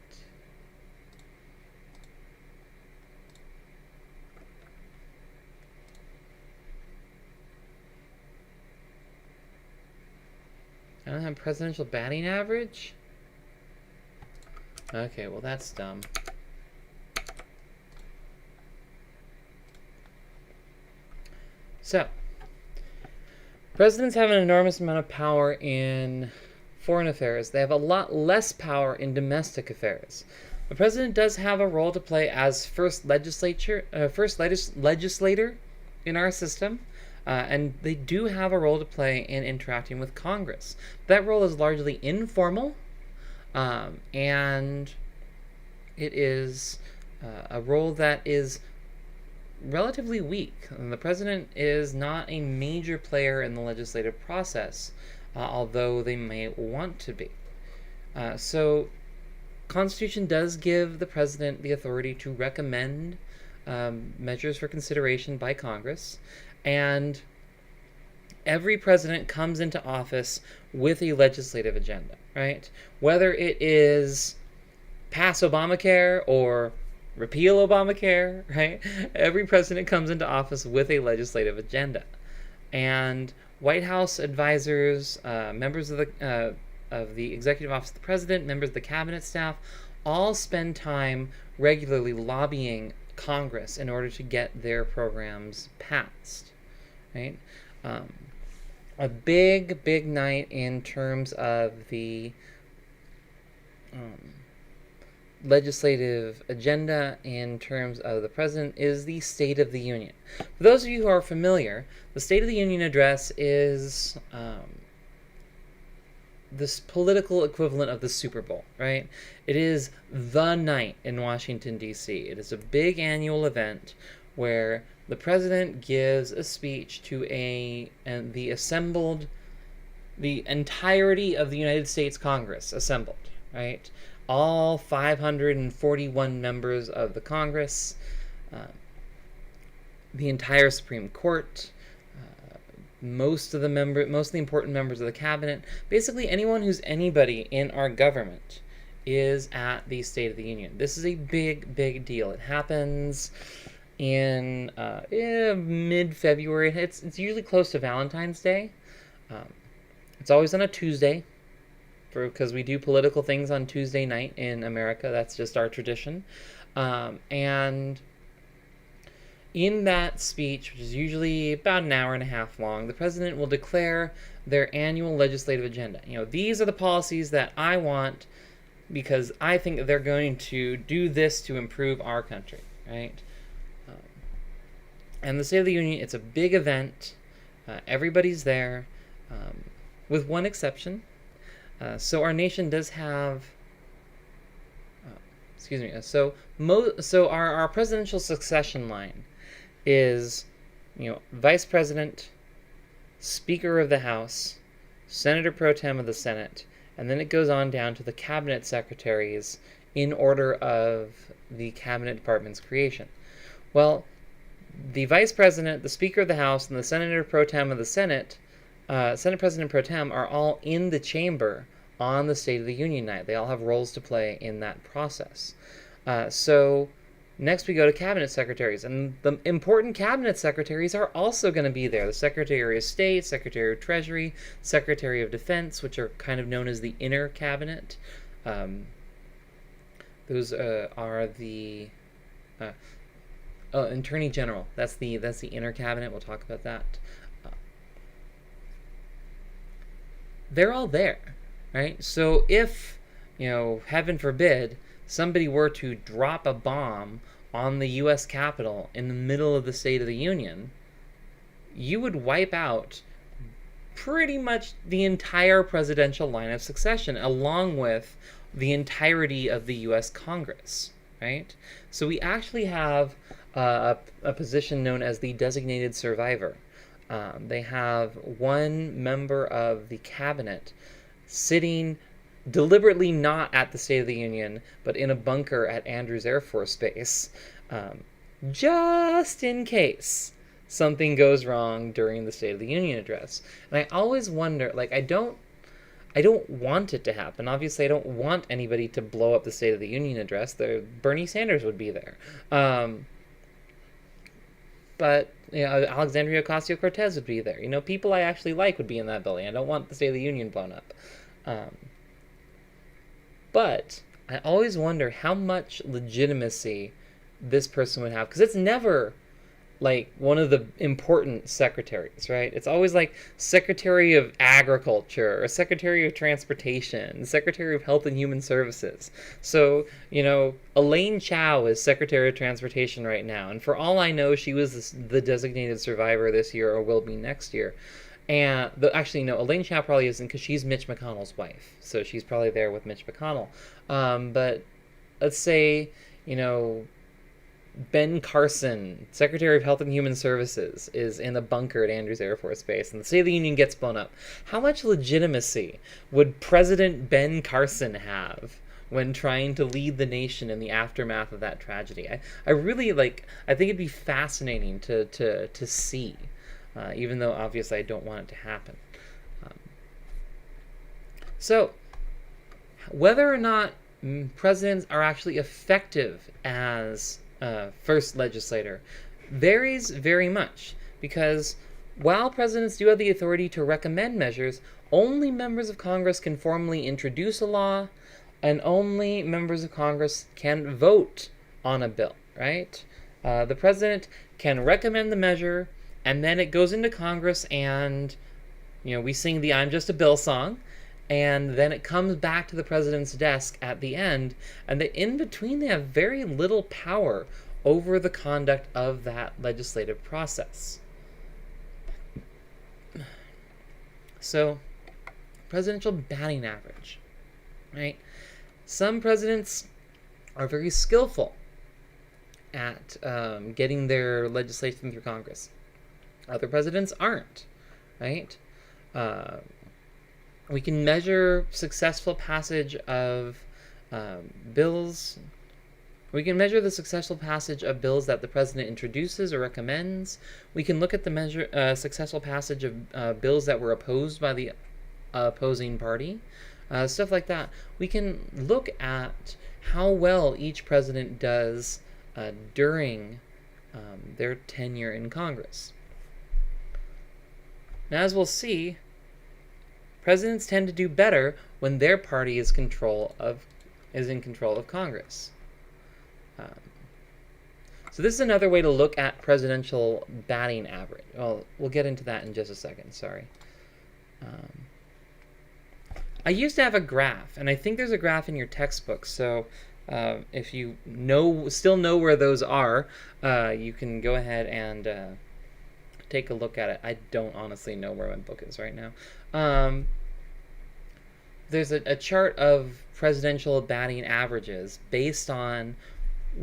I don't have presidential batting average? Okay, well that's dumb. So, presidents have an enormous amount of power in foreign affairs. They have a lot less power in domestic affairs. The president does have a role to play as first legislator in our system. And they do have a role to play in interacting with Congress. That role is largely informal, and it is a role that is relatively weak. The president is not a major player in the legislative process, although they may want to be. So, Constitution does give the president the authority to recommend measures for consideration by Congress. And every president comes into office with a legislative agenda, right? Whether it is pass Obamacare or repeal Obamacare, right? Every president comes into office with a legislative agenda. And White House advisors, members of the executive office of the president, members of the cabinet staff, all spend time regularly lobbying Congress in order to get their programs passed. Right? A big night in terms of the legislative agenda in terms of the president is the State of the Union. For those of you who are familiar, the State of the Union address is this political equivalent of the Super Bowl, right? It is the night in Washington, D.C. It is a big annual event where the president gives a speech to the entirety of the United States Congress assembled, right? All 541 members of the Congress, the entire Supreme Court, most of the important members of the cabinet, basically anyone who's anybody in our government is at the State of the Union. This is a big deal. It happens in mid-February. It's usually close to Valentine's Day. It's always on a Tuesday, because we do political things on Tuesday night in America. That's just our tradition. And in that speech, which is usually about an hour and a half long, the president will declare their annual legislative agenda. These are the policies that I want because I think that they're going to do this to improve our country, right? And the State of the Union, it's a big event. Everybody's there, with one exception. So our nation does have... So our presidential succession line is, Vice President, Speaker of the House, Senator Pro Tem of the Senate, and then it goes on down to the cabinet secretaries in order of the cabinet department's creation. Well, the Vice President, the Speaker of the House, and the Senator Pro Tem of the Senate, Senate President Pro Tem, are all in the chamber on the State of the Union night. They all have roles to play in that process. So next we go to cabinet secretaries, and the important cabinet secretaries are also going to be there. The Secretary of State, Secretary of Treasury, Secretary of Defense, which are kind of known as the inner cabinet. Those are the Attorney General. That's the inner cabinet. We'll talk about that. They're all there, right? So if, heaven forbid, somebody were to drop a bomb on the U.S. Capitol in the middle of the State of the Union, you would wipe out pretty much the entire presidential line of succession, along with the entirety of the U.S. Congress, right? So we actually have a position known as the designated survivor. They have one member of the cabinet sitting deliberately not at the State of the Union, but in a bunker at Andrews Air Force Base, just in case something goes wrong during the State of the Union address. And I always wonder, like, I don't want it to happen. Obviously, I don't want anybody to blow up the State of the Union address. Bernie Sanders would be there. But Alexandria Ocasio-Cortez would be there. People I actually like would be in that building. I don't want the State of the Union blown up. But I always wonder how much legitimacy this person would have. Because it's never like one of the important secretaries, right? It's always like Secretary of Agriculture or Secretary of Transportation, Secretary of Health and Human Services. So, Elaine Chao is Secretary of Transportation right now. And for all I know, she was the designated survivor this year or will be next year. And actually, no, Elaine Chao probably isn't because she's Mitch McConnell's wife. So she's probably there with Mitch McConnell. But let's say, Ben Carson, Secretary of Health and Human Services, is in a bunker at Andrews Air Force Base, and the State of the Union gets blown up. How much legitimacy would President Ben Carson have when trying to lead the nation in the aftermath of that tragedy? I really I think it'd be fascinating to see, even though obviously I don't want it to happen. So, whether or not presidents are actually effective as first legislator varies very much, because while presidents do have the authority to recommend measures, only members of Congress can formally introduce a law, and only members of Congress can vote on a bill, right? The president can recommend the measure, and then it goes into Congress, and we sing the "I'm Just a Bill" song, and then it comes back to the president's desk at the end, and in between they have very little power over the conduct of that legislative process. So, presidential batting average, right? Some presidents are very skillful at getting their legislation through Congress. Other presidents aren't, right? We can measure successful passage of bills. We can measure the successful passage of bills that the president introduces or recommends. We can look at the successful passage of bills that were opposed by the opposing party, stuff like that. We can look at how well each president does during their tenure in Congress. Now, as we'll see, presidents tend to do better when their party is in control of Congress. So this is another way to look at presidential batting average. Well, we'll get into that in just a second. Sorry. I used to have a graph, and I think there's a graph in your textbook. So if you still know where those are, you can go ahead and take a look at it. I don't honestly know where my book is right now. There's a chart of presidential batting averages based on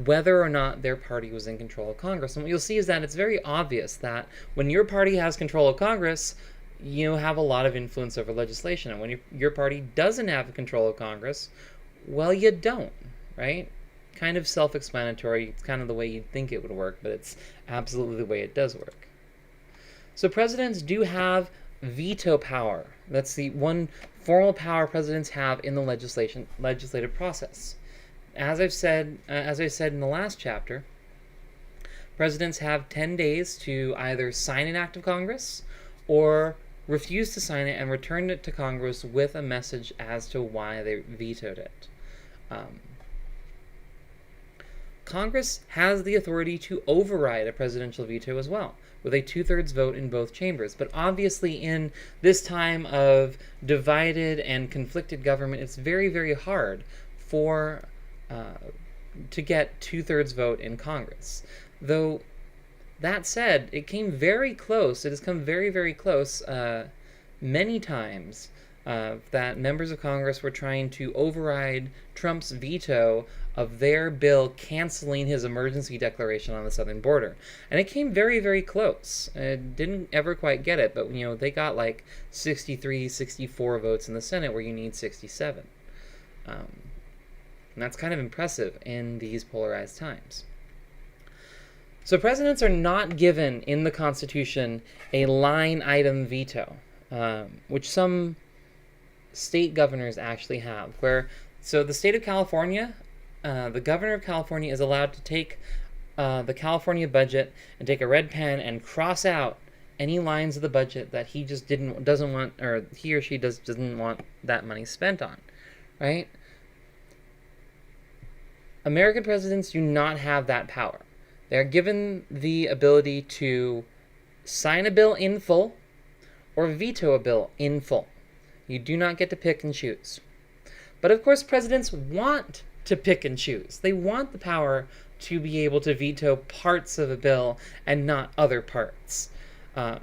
whether or not their party was in control of Congress. And what you'll see is that it's very obvious that when your party has control of Congress, you have a lot of influence over legislation. And when your party doesn't have control of Congress, well, you don't, right? Kind of self-explanatory. It's kind of the way you'd think it would work, but it's absolutely the way it does work. So presidents do have veto power. That's the one formal power presidents have in the legislative process. As I said in the last chapter, presidents have 10 days to either sign an act of Congress or refuse to sign it and return it to Congress with a message as to why they vetoed it. Congress has the authority to override a presidential veto as well, with a 2/3 vote in both chambers. But obviously in this time of divided and conflicted government, it's very, very hard to get 2/3 vote in Congress. Though That said, it came very close. It has come very, very close many times that members of Congress were trying to override Trump's veto of their bill canceling his emergency declaration on the southern border. And it came very, very close. It didn't ever quite get it, but they got like 63, 64 votes in the Senate where you need 67. And that's kind of impressive in these polarized times. So presidents are not given in the Constitution a line item veto, which some state governors actually have. So the state of California, the governor of California is allowed to take the California budget and take a red pen and cross out any lines of the budget that he just doesn't want, or he or she doesn't want that money spent on, right? American presidents do not have that power. They are given the ability to sign a bill in full or veto a bill in full. You do not get to pick and choose. But of course, presidents want to pick and choose. They want the power to be able to veto parts of a bill and not other parts.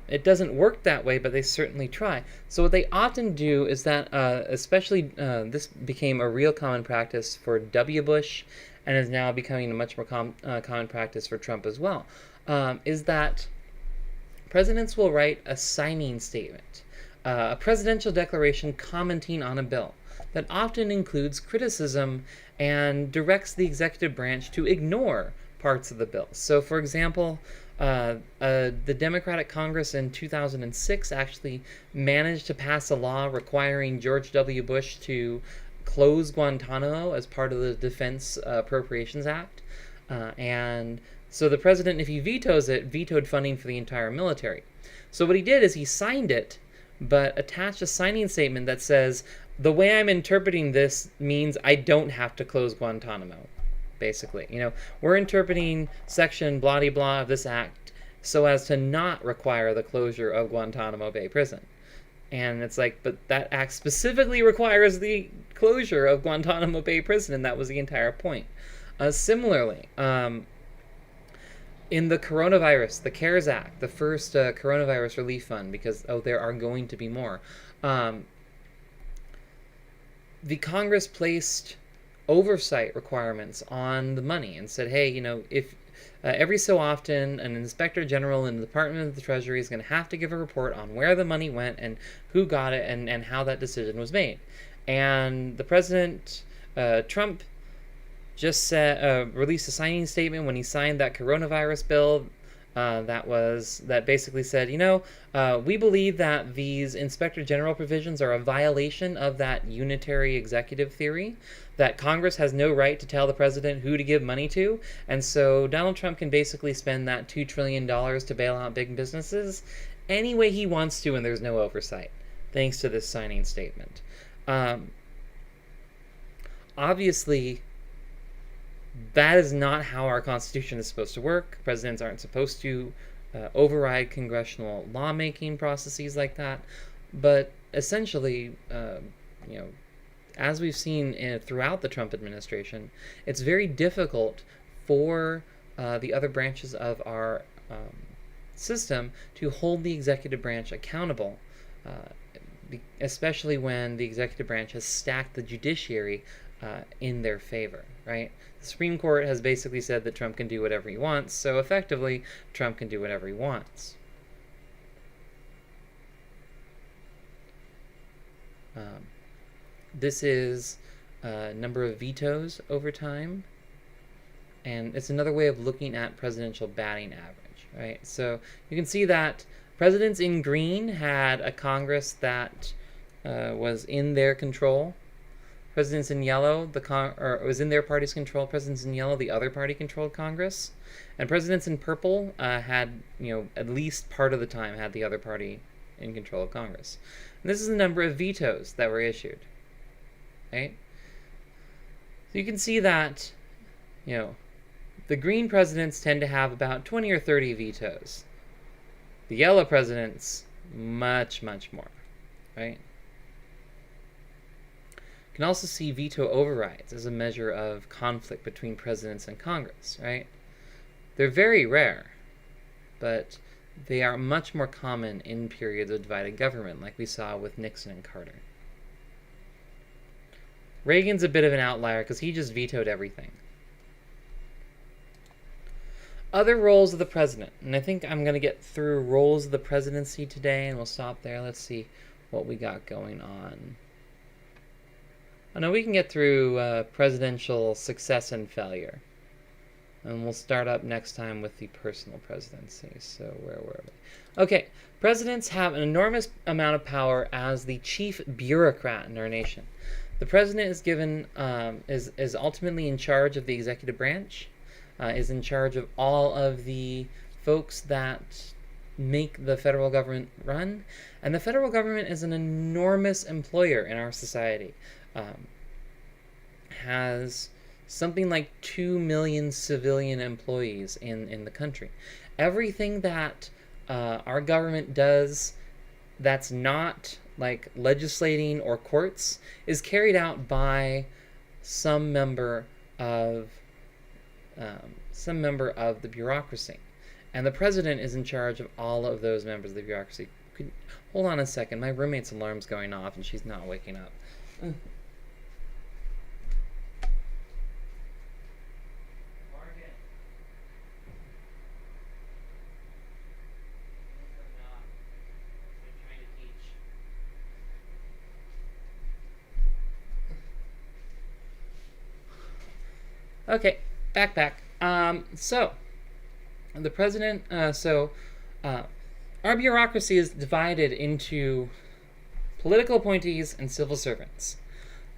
It doesn't work that way, but they certainly try. So what they often do is that, especially this became a real common practice for W. Bush, and is now becoming a much more common practice for Trump as well, is that presidents will write a signing statement, a presidential declaration commenting on a bill that often includes criticism and directs the executive branch to ignore parts of the bill. So, for example, the Democratic Congress in 2006 actually managed to pass a law requiring George W. Bush to close Guantanamo as part of the Defense Appropriations Act. And so the president, if he vetoes it, vetoed funding for the entire military. So what he did is he signed it, but attached a signing statement that says, the way I'm interpreting this means I don't have to close Guantanamo, basically. We're interpreting section blah-de-blah of this act so as to not require the closure of Guantanamo Bay Prison. And it's like, but that act specifically requires the closure of Guantanamo Bay Prison, and that was the entire point. Similarly, in the coronavirus, the CARES Act, the first coronavirus relief fund, because, there are going to be more, the Congress placed oversight requirements on the money and said, hey, if every so often an inspector general in the Department of the Treasury is going to have to give a report on where the money went and who got it and how that decision was made. And the president, Trump, just released a signing statement when he signed that coronavirus bill that basically said, we believe that these inspector general provisions are a violation of that unitary executive theory, that Congress has no right to tell the president who to give money to, and so Donald Trump can basically spend that $2 trillion to bail out big businesses any way he wants to, and there's no oversight, thanks to this signing statement. Obviously, that is not how our Constitution is supposed to work. Presidents aren't supposed to override congressional lawmaking processes like that. But essentially, as we've seen throughout the Trump administration, it's very difficult for the other branches of our system to hold the executive branch accountable, especially when the executive branch has stacked the judiciary in their favor, right? The Supreme Court has basically said that Trump can do whatever he wants, so effectively, Trump can do whatever he wants. This is a number of vetoes over time, and it's another way of looking at presidential batting average, right? So you can see that presidents in green had a Congress that was in their control. Presidents in yellow, was in their party's control. Presidents in yellow, the other party controlled Congress. And presidents in purple had, at least part of the time had the other party in control of Congress. And this is the number of vetoes that were issued, right? So you can see that, the green presidents tend to have about 20 or 30 vetoes. The yellow presidents, much, much more, right? You can also see veto overrides as a measure of conflict between presidents and Congress, right? They're very rare, but they are much more common in periods of divided government, like we saw with Nixon and Carter. Reagan's a bit of an outlier because he just vetoed everything. Other roles of the president, and I think I'm going to get through roles of the presidency today, and we'll stop there. Let's see what we got going on. I know we can get through presidential success and failure. And we'll start up next time with the personal presidency. So where were we? Okay, presidents have an enormous amount of power as the chief bureaucrat in our nation. The president is given is ultimately in charge of the executive branch, is in charge of all of the folks that make the federal government run, and the federal government is an enormous employer in our society. Has something like 2 million civilian employees in the country. Everything that our government does that's not like legislating or courts is carried out by some member of the bureaucracy. And the president is in charge of all of those members of the bureaucracy. Hold on a second. My roommate's alarm's going off and she's not waking up. Okay, back. So, the president, our bureaucracy is divided into political appointees and civil servants.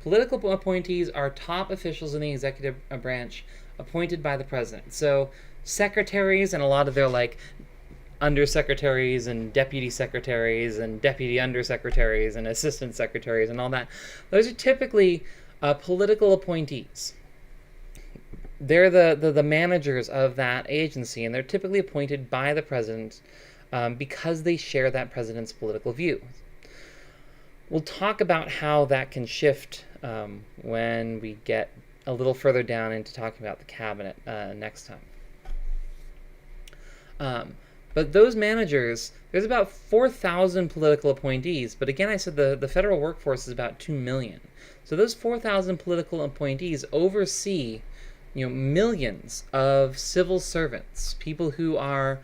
Political appointees are top officials in the executive branch appointed by the president. So, secretaries and a lot of their, like, undersecretaries and deputy secretaries and deputy undersecretaries and assistant secretaries and all that, those are typically political appointees. They're the managers of that agency, and they're typically appointed by the president because they share that president's political views. We'll talk about how that can shift when we get a little further down into talking about the cabinet next time. But those managers, there's about 4,000 political appointees, but again, I said the federal workforce is about 2 million. So those 4,000 political appointees oversee millions of civil servants, people who are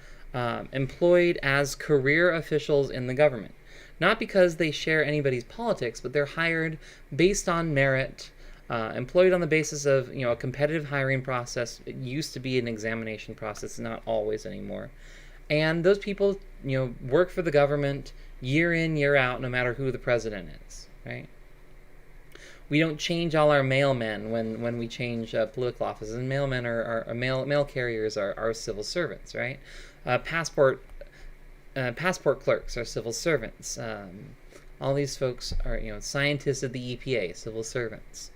employed as career officials in the government. Not because they share anybody's politics, but they're hired based on merit, employed on the basis of a competitive hiring process. It used to be an examination process, not always anymore. And those people, work for the government year in, year out, no matter who the president is, right? We don't change all our mailmen when we change political offices. And mailmen are mail carriers are civil servants, right? Passport clerks are civil servants. All these folks are scientists at the EPA, civil servants,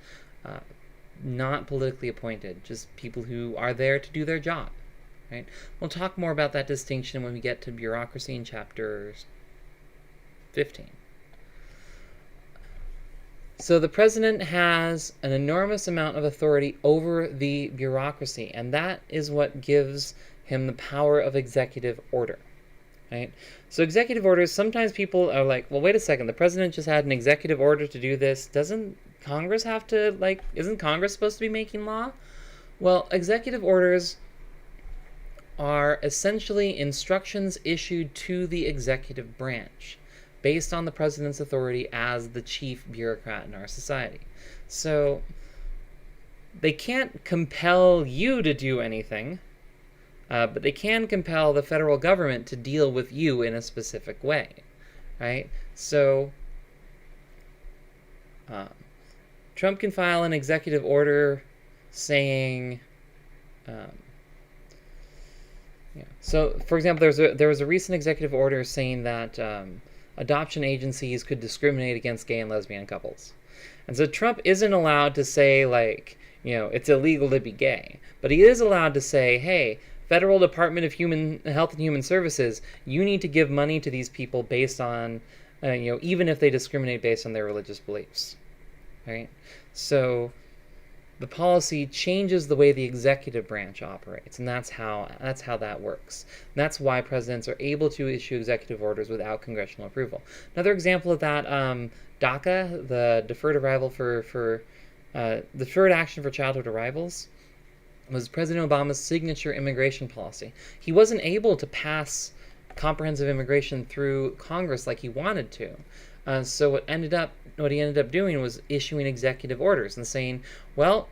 not politically appointed, just people who are there to do their job, right? We'll talk more about that distinction when we get to bureaucracy in chapter 15. So the president has an enormous amount of authority over the bureaucracy, and that is what gives him the power of executive order, right? So executive orders, sometimes people are like, well, wait a second, the president just had an executive order to do this. Doesn't Congress have to, isn't Congress supposed to be making law? Well, executive orders are essentially instructions issued to the executive branch, based on the president's authority as the chief bureaucrat in our society. So they can't compel you to do anything, but they can compel the federal government to deal with you in a specific way, right? So Trump can file an executive order saying, so for example, there was a recent executive order saying that adoption agencies could discriminate against gay and lesbian couples. And so Trump isn't allowed to say, it's illegal to be gay. But he is allowed to say, hey, Federal Department of Health and Human Services, you need to give money to these people based on, even if they discriminate based on their religious beliefs. Right? So the policy changes the way the executive branch operates, and that's how that works. And that's why presidents are able to issue executive orders without congressional approval. Another example of that, DACA, the deferred action for childhood arrivals, was President Obama's signature immigration policy. He wasn't able to pass comprehensive immigration through Congress like he wanted to. So what he ended up doing was issuing executive orders and saying, well,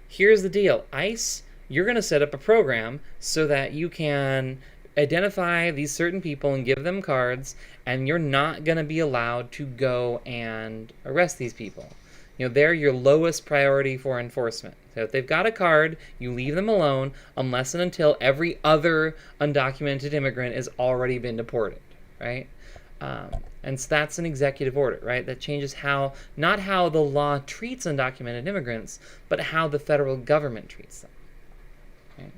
here's the deal. ICE, you're going to set up a program so that you can identify these certain people and give them cards, and you're not going to be allowed to go and arrest these people. They're your lowest priority for enforcement. So if they've got a card, you leave them alone unless and until every other undocumented immigrant has already been deported, right? And so that's an executive order, right? That changes not how the law treats undocumented immigrants, but how the federal government treats them. Right?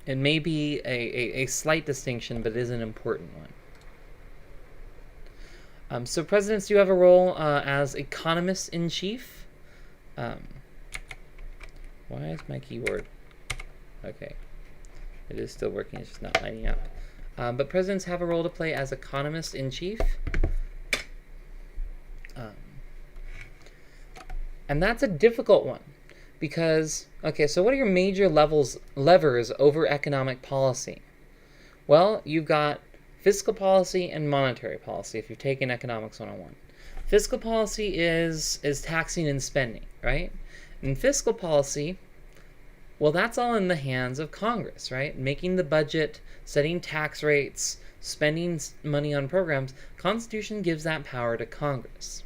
It may be a slight distinction, but it is an important one. So presidents do have a role as economists in chief. Why is my keyboard? Okay. It is still working, it's just not lining up. But presidents have a role to play as economists in chief. And that's a difficult one because, okay, so what are your major levers over economic policy? Well, you've got fiscal policy and monetary policy, if you've taken Economics 101. Fiscal policy is taxing and spending, right? And fiscal policy, well, that's all in the hands of Congress, right? Making the budget, setting tax rates, spending money on programs. Constitution gives that power to Congress.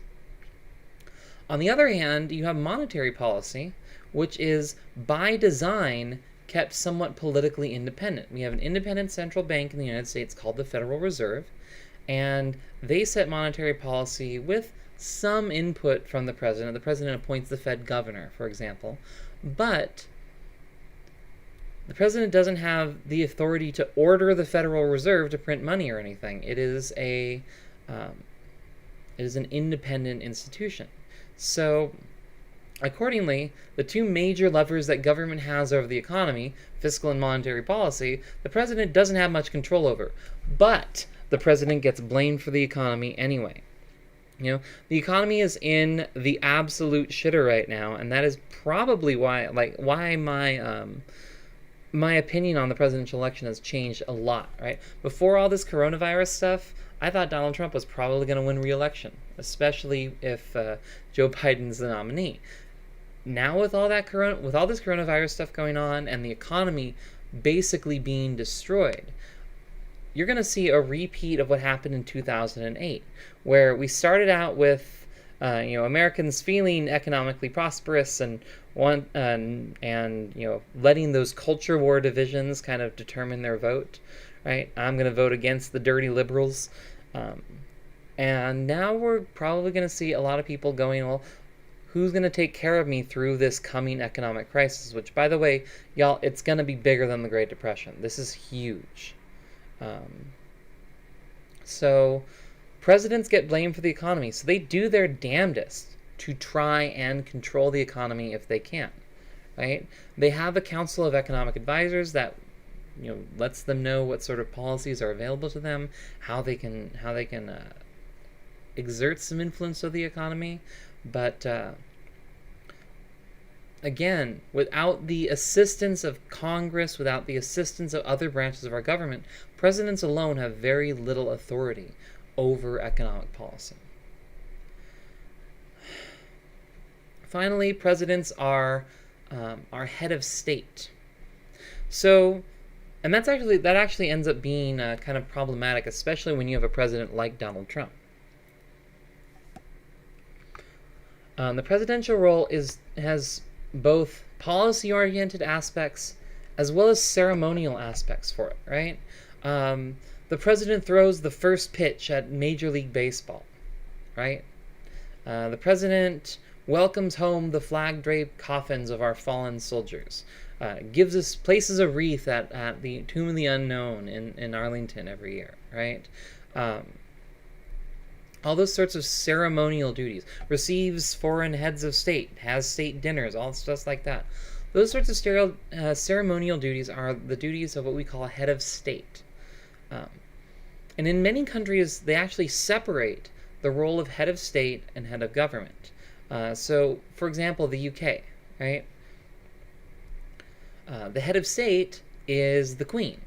On the other hand, you have monetary policy, which is, by design, kept somewhat politically independent. We have an independent central bank in the United States called the Federal Reserve, and they set monetary policy with some input from the president. The president appoints the Fed governor, for example, but the president doesn't have the authority to order the Federal Reserve to print money or anything. It is an independent institution. So accordingly, the two major levers that government has over the economy, fiscal and monetary policy, the president doesn't have much control over. But the president gets blamed for the economy anyway. The economy is in the absolute shitter right now, and that is probably why my opinion on the presidential election has changed a lot, right? Before all this coronavirus stuff, I thought Donald Trump was probably going to win re-election, especially if Joe Biden's the nominee. Now with all this coronavirus stuff going on and the economy basically being destroyed, you're going to see a repeat of what happened in 2008, where we started out with Americans feeling economically prosperous and letting those culture war divisions kind of determine their vote, right? I'm going to vote against the dirty liberals. And now we're probably going to see a lot of people going, well, who's going to take care of me through this coming economic crisis? Which, by the way, y'all, it's going to be bigger than the Great Depression. This is huge. So presidents get blamed for the economy. So they do their damnedest to try and control the economy if they can, right? They have a council of economic advisors that lets them know what sort of policies are available to them, how they can exert some influence of the economy. But again, without the assistance of Congress, without the assistance of other branches of our government, presidents alone have very little authority over economic policy. Finally, presidents are head of state. So, and that actually ends up being kind of problematic, especially when you have a president like Donald Trump. The presidential role has both policy-oriented aspects as well as ceremonial aspects for it, right? The president throws the first pitch at Major League Baseball, right? The president welcomes home the flag-draped coffins of our fallen soldiers, places a wreath at the Tomb of the Unknown in Arlington every year, right? All those sorts of ceremonial duties. Receives foreign heads of state, has state dinners, all stuff like that. Those sorts of ceremonial duties are the duties of what we call a head of state. Um, and in many countries, they actually separate the role of head of state and head of government. So, for example, the UK, right? The head of state is the Queen.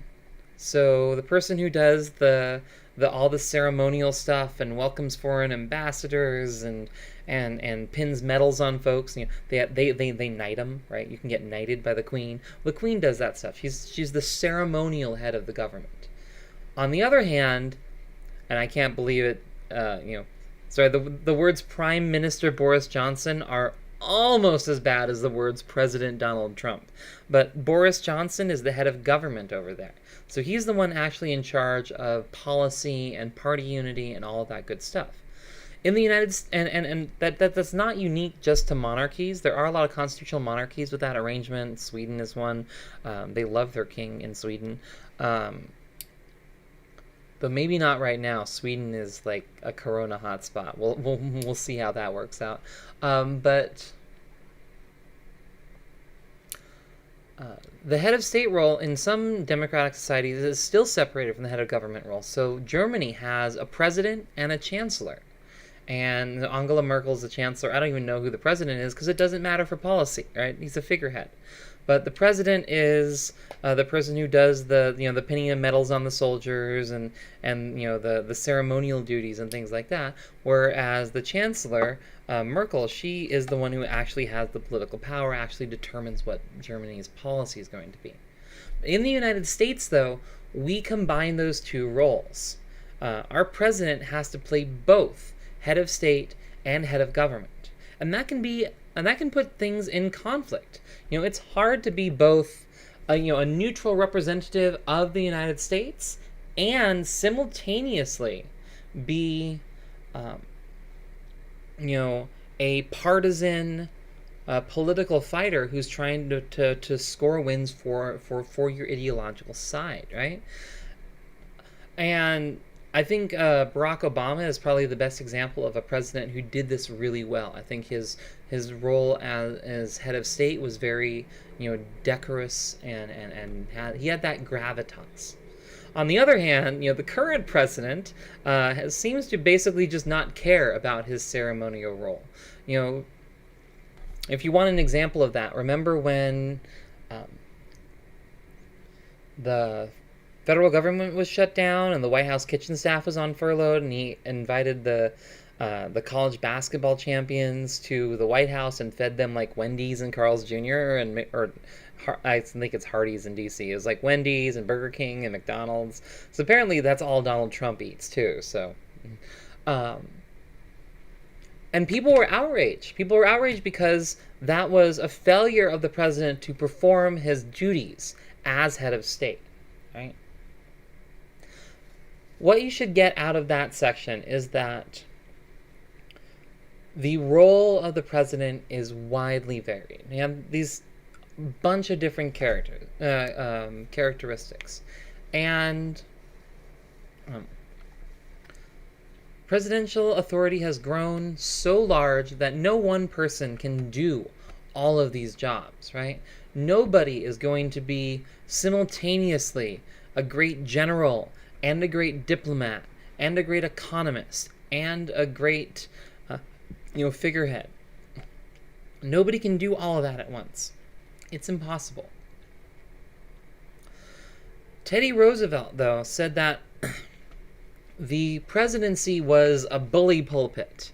So the person who does all the ceremonial stuff and welcomes foreign ambassadors and pins medals on folks. They knight them, right? You can get knighted by the Queen. The Queen does that stuff. She's the ceremonial head of the government. On the other hand, and I can't believe it, the words Prime Minister Boris Johnson are almost as bad as the words President Donald Trump. But Boris Johnson is the head of government over there. So he's the one actually in charge of policy and party unity and all of that good stuff. In the United States, and that's not unique just to monarchies. There are a lot of constitutional monarchies with that arrangement. Sweden is one. They love their king in Sweden. But maybe not right now. Sweden is like a corona hotspot. We'll see how that works out. But the head of state role in some democratic societies is still separated from the head of government role. So Germany has a president and a chancellor. And Angela Merkel's the chancellor. I don't even know who the president is because it doesn't matter for policy, right? He's a figurehead. But the president is the person who does the pinning of medals on the soldiers and the ceremonial duties and things like that. Whereas the chancellor, Merkel, she is the one who actually has the political power, actually determines what Germany's policy is going to be. In the United States, though, we combine those two roles. Our president has to play both head of state and head of government, and that can put things in conflict. It's hard to be both a neutral representative of the United States and simultaneously be a partisan political fighter who's trying to score wins for your ideological side, right? And I think Barack Obama is probably the best example of a president who did this really well. I think his role as head of state was very decorous and he had that gravitas. On the other hand, the current president seems to basically just not care about his ceremonial role. If you want an example of that, remember when the federal government was shut down and the White House kitchen staff was on furlough, and he invited the college basketball champions to the White House and fed them like Wendy's and Carl's Jr. or I think it's Hardee's in DC. It was like Wendy's and Burger King and McDonald's. So apparently that's all Donald Trump eats too. So, and people were outraged. People were outraged because that was a failure of the president to perform his duties as head of state, right? What you should get out of that section is that the role of the president is widely varied. You have these bunch of different characteristics, and presidential authority has grown so large that no one person can do all of these jobs, right? Nobody is going to be simultaneously a great general and a great diplomat and a great economist and a great figurehead. Nobody can do all of that at once. It's impossible. Teddy Roosevelt, though, said that the presidency was a bully pulpit.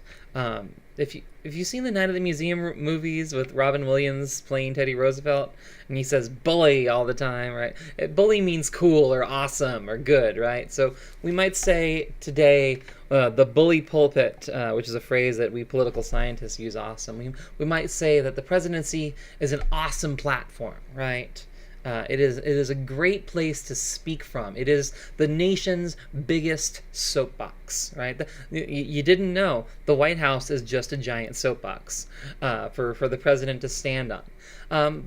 If you've seen the Night at the Museum movies with Robin Williams playing Teddy Roosevelt, and he says bully all the time, right? Bully means cool or awesome or good, right? So we might say today the bully pulpit, which is a phrase that we political scientists use awesome. We might say that the presidency is an awesome platform, right? It is a great place to speak from. It is the nation's biggest soapbox, right? You didn't know the White House is just a giant soapbox for the president to stand on.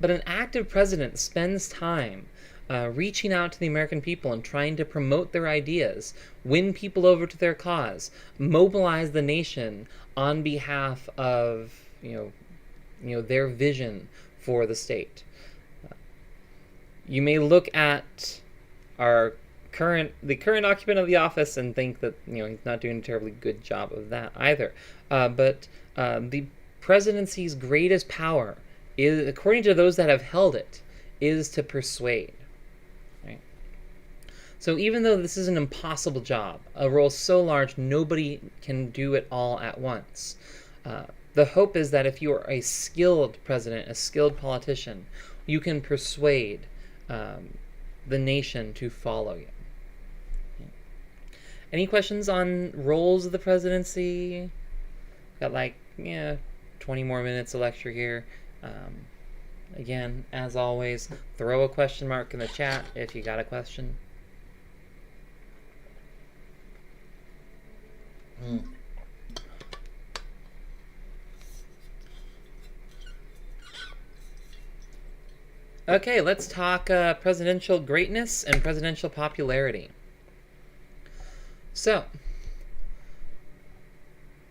But an active president spends time reaching out to the American people and trying to promote their ideas, win people over to their cause, mobilize the nation on behalf of their vision for the state. You may look at the current occupant of the office and think that he's not doing a terribly good job of that either. But the presidency's greatest power is, according to those that have held it, is to persuade. Right? So even though this is an impossible job, a role so large nobody can do it all at once, the hope is that if you are a skilled president, a skilled politician, you can persuade the nation to follow you. Any questions on roles of the presidency? Got 20 more minutes of lecture here. Again, as always, throw a question mark in the chat if you got a question. Okay, let's talk presidential greatness and presidential popularity. So,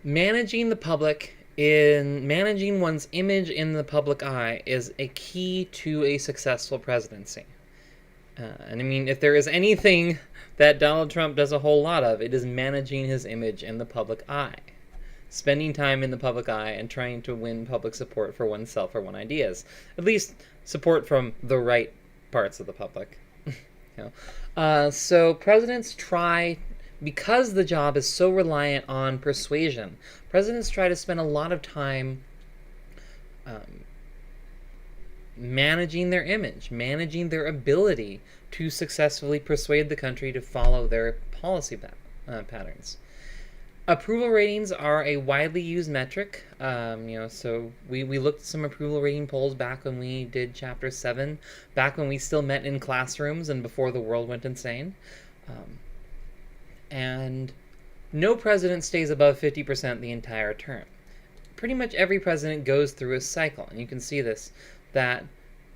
managing one's image in the public eye is a key to a successful presidency. And I mean, if there is anything that Donald Trump does a whole lot of, it is managing his image in the public eye. Spending time in the public eye and trying to win public support for oneself or one's ideas. At least support from the right parts of the public. So presidents try, because the job is so reliant on persuasion, presidents try to spend a lot of time managing their image, managing their ability to successfully persuade the country to follow their policy patterns. Approval ratings are a widely used metric. So we looked at some approval rating polls back when we did Chapter 7, back when we still met in classrooms and before the world went insane. And no president stays above 50% the entire term. Pretty much every president goes through a cycle, and you can see this, that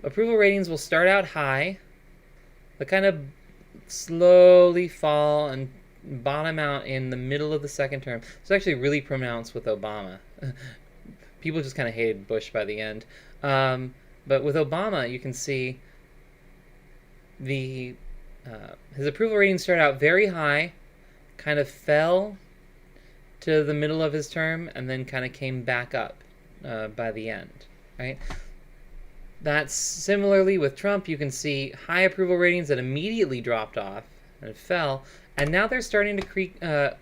approval ratings will start out high, but kind of slowly fall and bottom out in the middle of the second term. It's actually really pronounced with Obama. People just kind of hated Bush by the end. But with Obama, you can see his approval ratings started out very high, kind of fell to the middle of his term, and then kind of came back up by the end. Right? That's similarly with Trump. You can see high approval ratings that immediately dropped off and fell, and now they're starting to creep back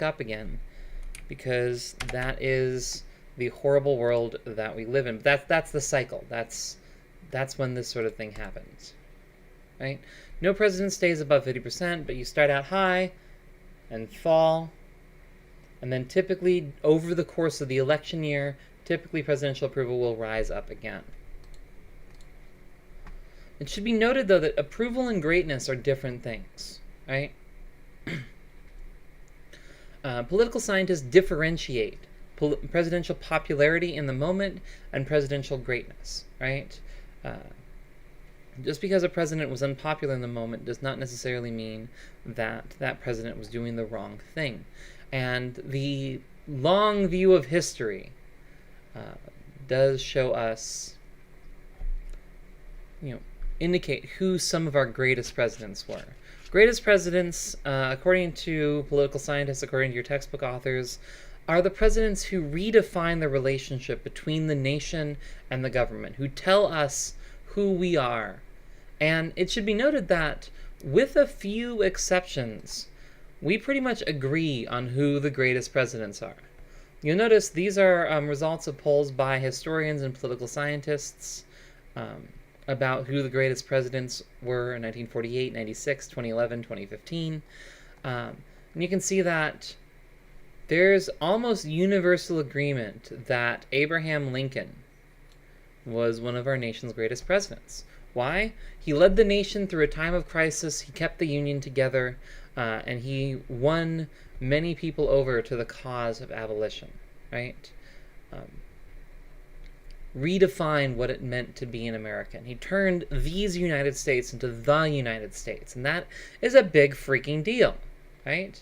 up again, because that is the horrible world that we live in. That's the cycle. That's when this sort of thing happens, right? No president stays above 50%, but you start out high and fall, and then typically over the course of the election year, typically presidential approval will rise up again. It should be noted, though, that approval and greatness are different things, right? Political scientists differentiate presidential popularity in the moment and presidential greatness, right? Just because a president was unpopular in the moment does not necessarily mean that that president was doing the wrong thing. And the long view of history does show us, indicate who some of our greatest presidents were. Greatest presidents, according to political scientists, according to your textbook authors, are the presidents who redefine the relationship between the nation and the government, who tell us who we are. And it should be noted that, with a few exceptions, we pretty much agree on who the greatest presidents are. You'll notice these are results of polls by historians and political scientists about who the greatest presidents were in 1948, 96, 2011, 2015. And you can see that there's almost universal agreement that Abraham Lincoln was one of our nation's greatest presidents. Why? He led the nation through a time of crisis, he kept the Union together, and he won many people over to the cause of abolition, right? redefined what it meant to be an American. He turned these United States into the United States, and that is a big freaking deal, right?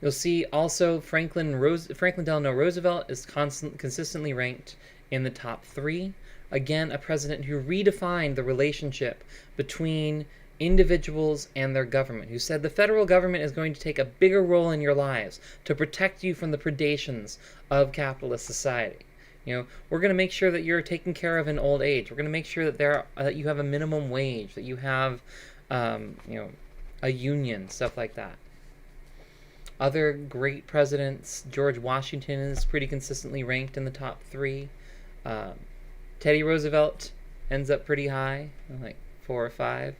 You'll see also Franklin Delano Roosevelt is consistently ranked in the top 3. Again, a president who redefined the relationship between individuals and their government, who said the federal government is going to take a bigger role in your lives to protect you from the predations of capitalist society. We're going to make sure that you're taken care of in old age. We're going to make sure that you have a minimum wage, that you have, a union, stuff like that. Other great presidents, George Washington is pretty consistently ranked in the top 3. Teddy Roosevelt ends up pretty high, like 4 or 5.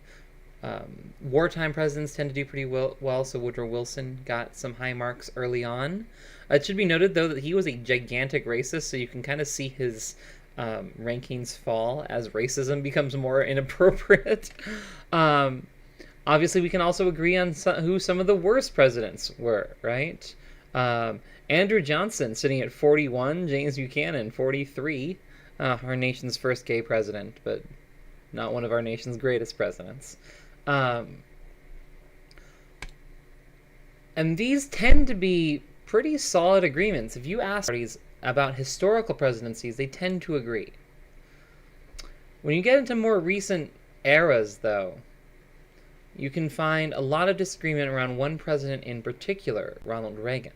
Wartime presidents tend to do pretty well, so Woodrow Wilson got some high marks early on. It should be noted, though, that he was a gigantic racist, so you can kind of see his rankings fall as racism becomes more inappropriate. Obviously, we can also agree on who some of the worst presidents were, right? Andrew Johnson sitting at 41, James Buchanan 43, our nation's first gay president, but not one of our nation's greatest presidents. And these tend to be pretty solid agreements. If you ask parties about historical presidencies, they tend to agree. When you get into more recent eras, though, you can find a lot of disagreement around one president in particular, Ronald Reagan.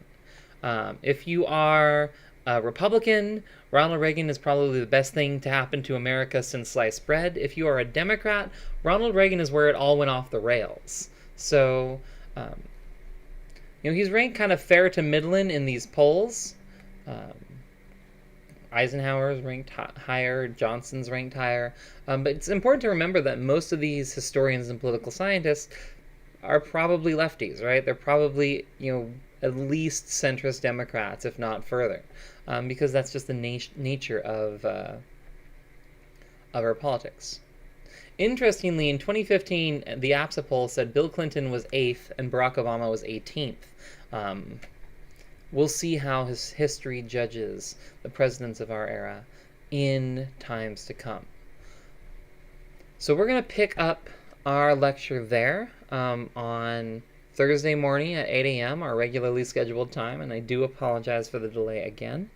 If you are a Republican, Ronald Reagan is probably the best thing to happen to America since sliced bread. If you are a Democrat, Ronald Reagan is where it all went off the rails. So, he's ranked kind of fair to middling in these polls. Eisenhower's ranked higher, Johnson's ranked higher. But it's important to remember that most of these historians and political scientists are probably lefties, right? They're probably, at least centrist Democrats, if not further, because that's just the nature of our politics. Interestingly, in 2015, the APSA poll said Bill Clinton was 8th and Barack Obama was 18th. We'll see how his history judges the presidents of our era in times to come. So we're going to pick up our lecture there on Thursday morning at 8 a.m., our regularly scheduled time, and I do apologize for the delay again.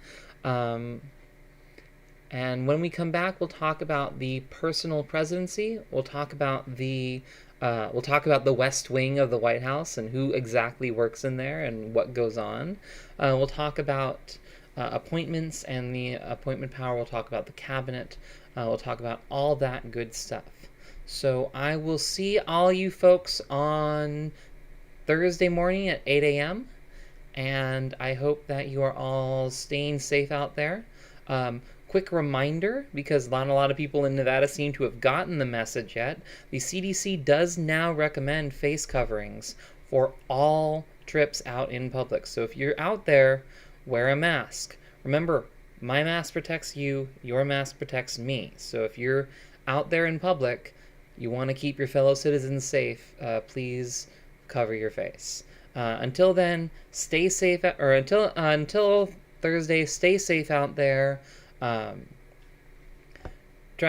And when we come back, we'll talk about the personal presidency. We'll talk about the West Wing of the White House and who exactly works in there and what goes on. We'll talk about appointments and the appointment power. We'll talk about the cabinet. We'll talk about all that good stuff. So I will see all you folks on Thursday morning at 8 a.m. And I hope that you are all staying safe out there. Quick reminder, because not a lot of people in Nevada seem to have gotten the message yet, the CDC does now recommend face coverings for all trips out in public. So if you're out there, wear a mask. Remember, my mask protects you, your mask protects me. So if you're out there in public, you want to keep your fellow citizens safe, please cover your face. Until then, stay safe, until Thursday, stay safe out there. Try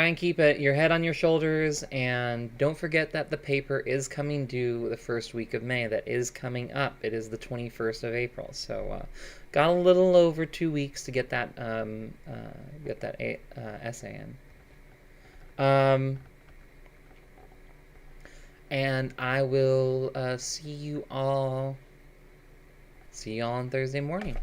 and keep your head on your shoulders, and don't forget that the paper is coming due the first week of May. That is coming up. It is the 21st of April. So got a little over 2 weeks to get that essay in. And I will see you all on Thursday morning.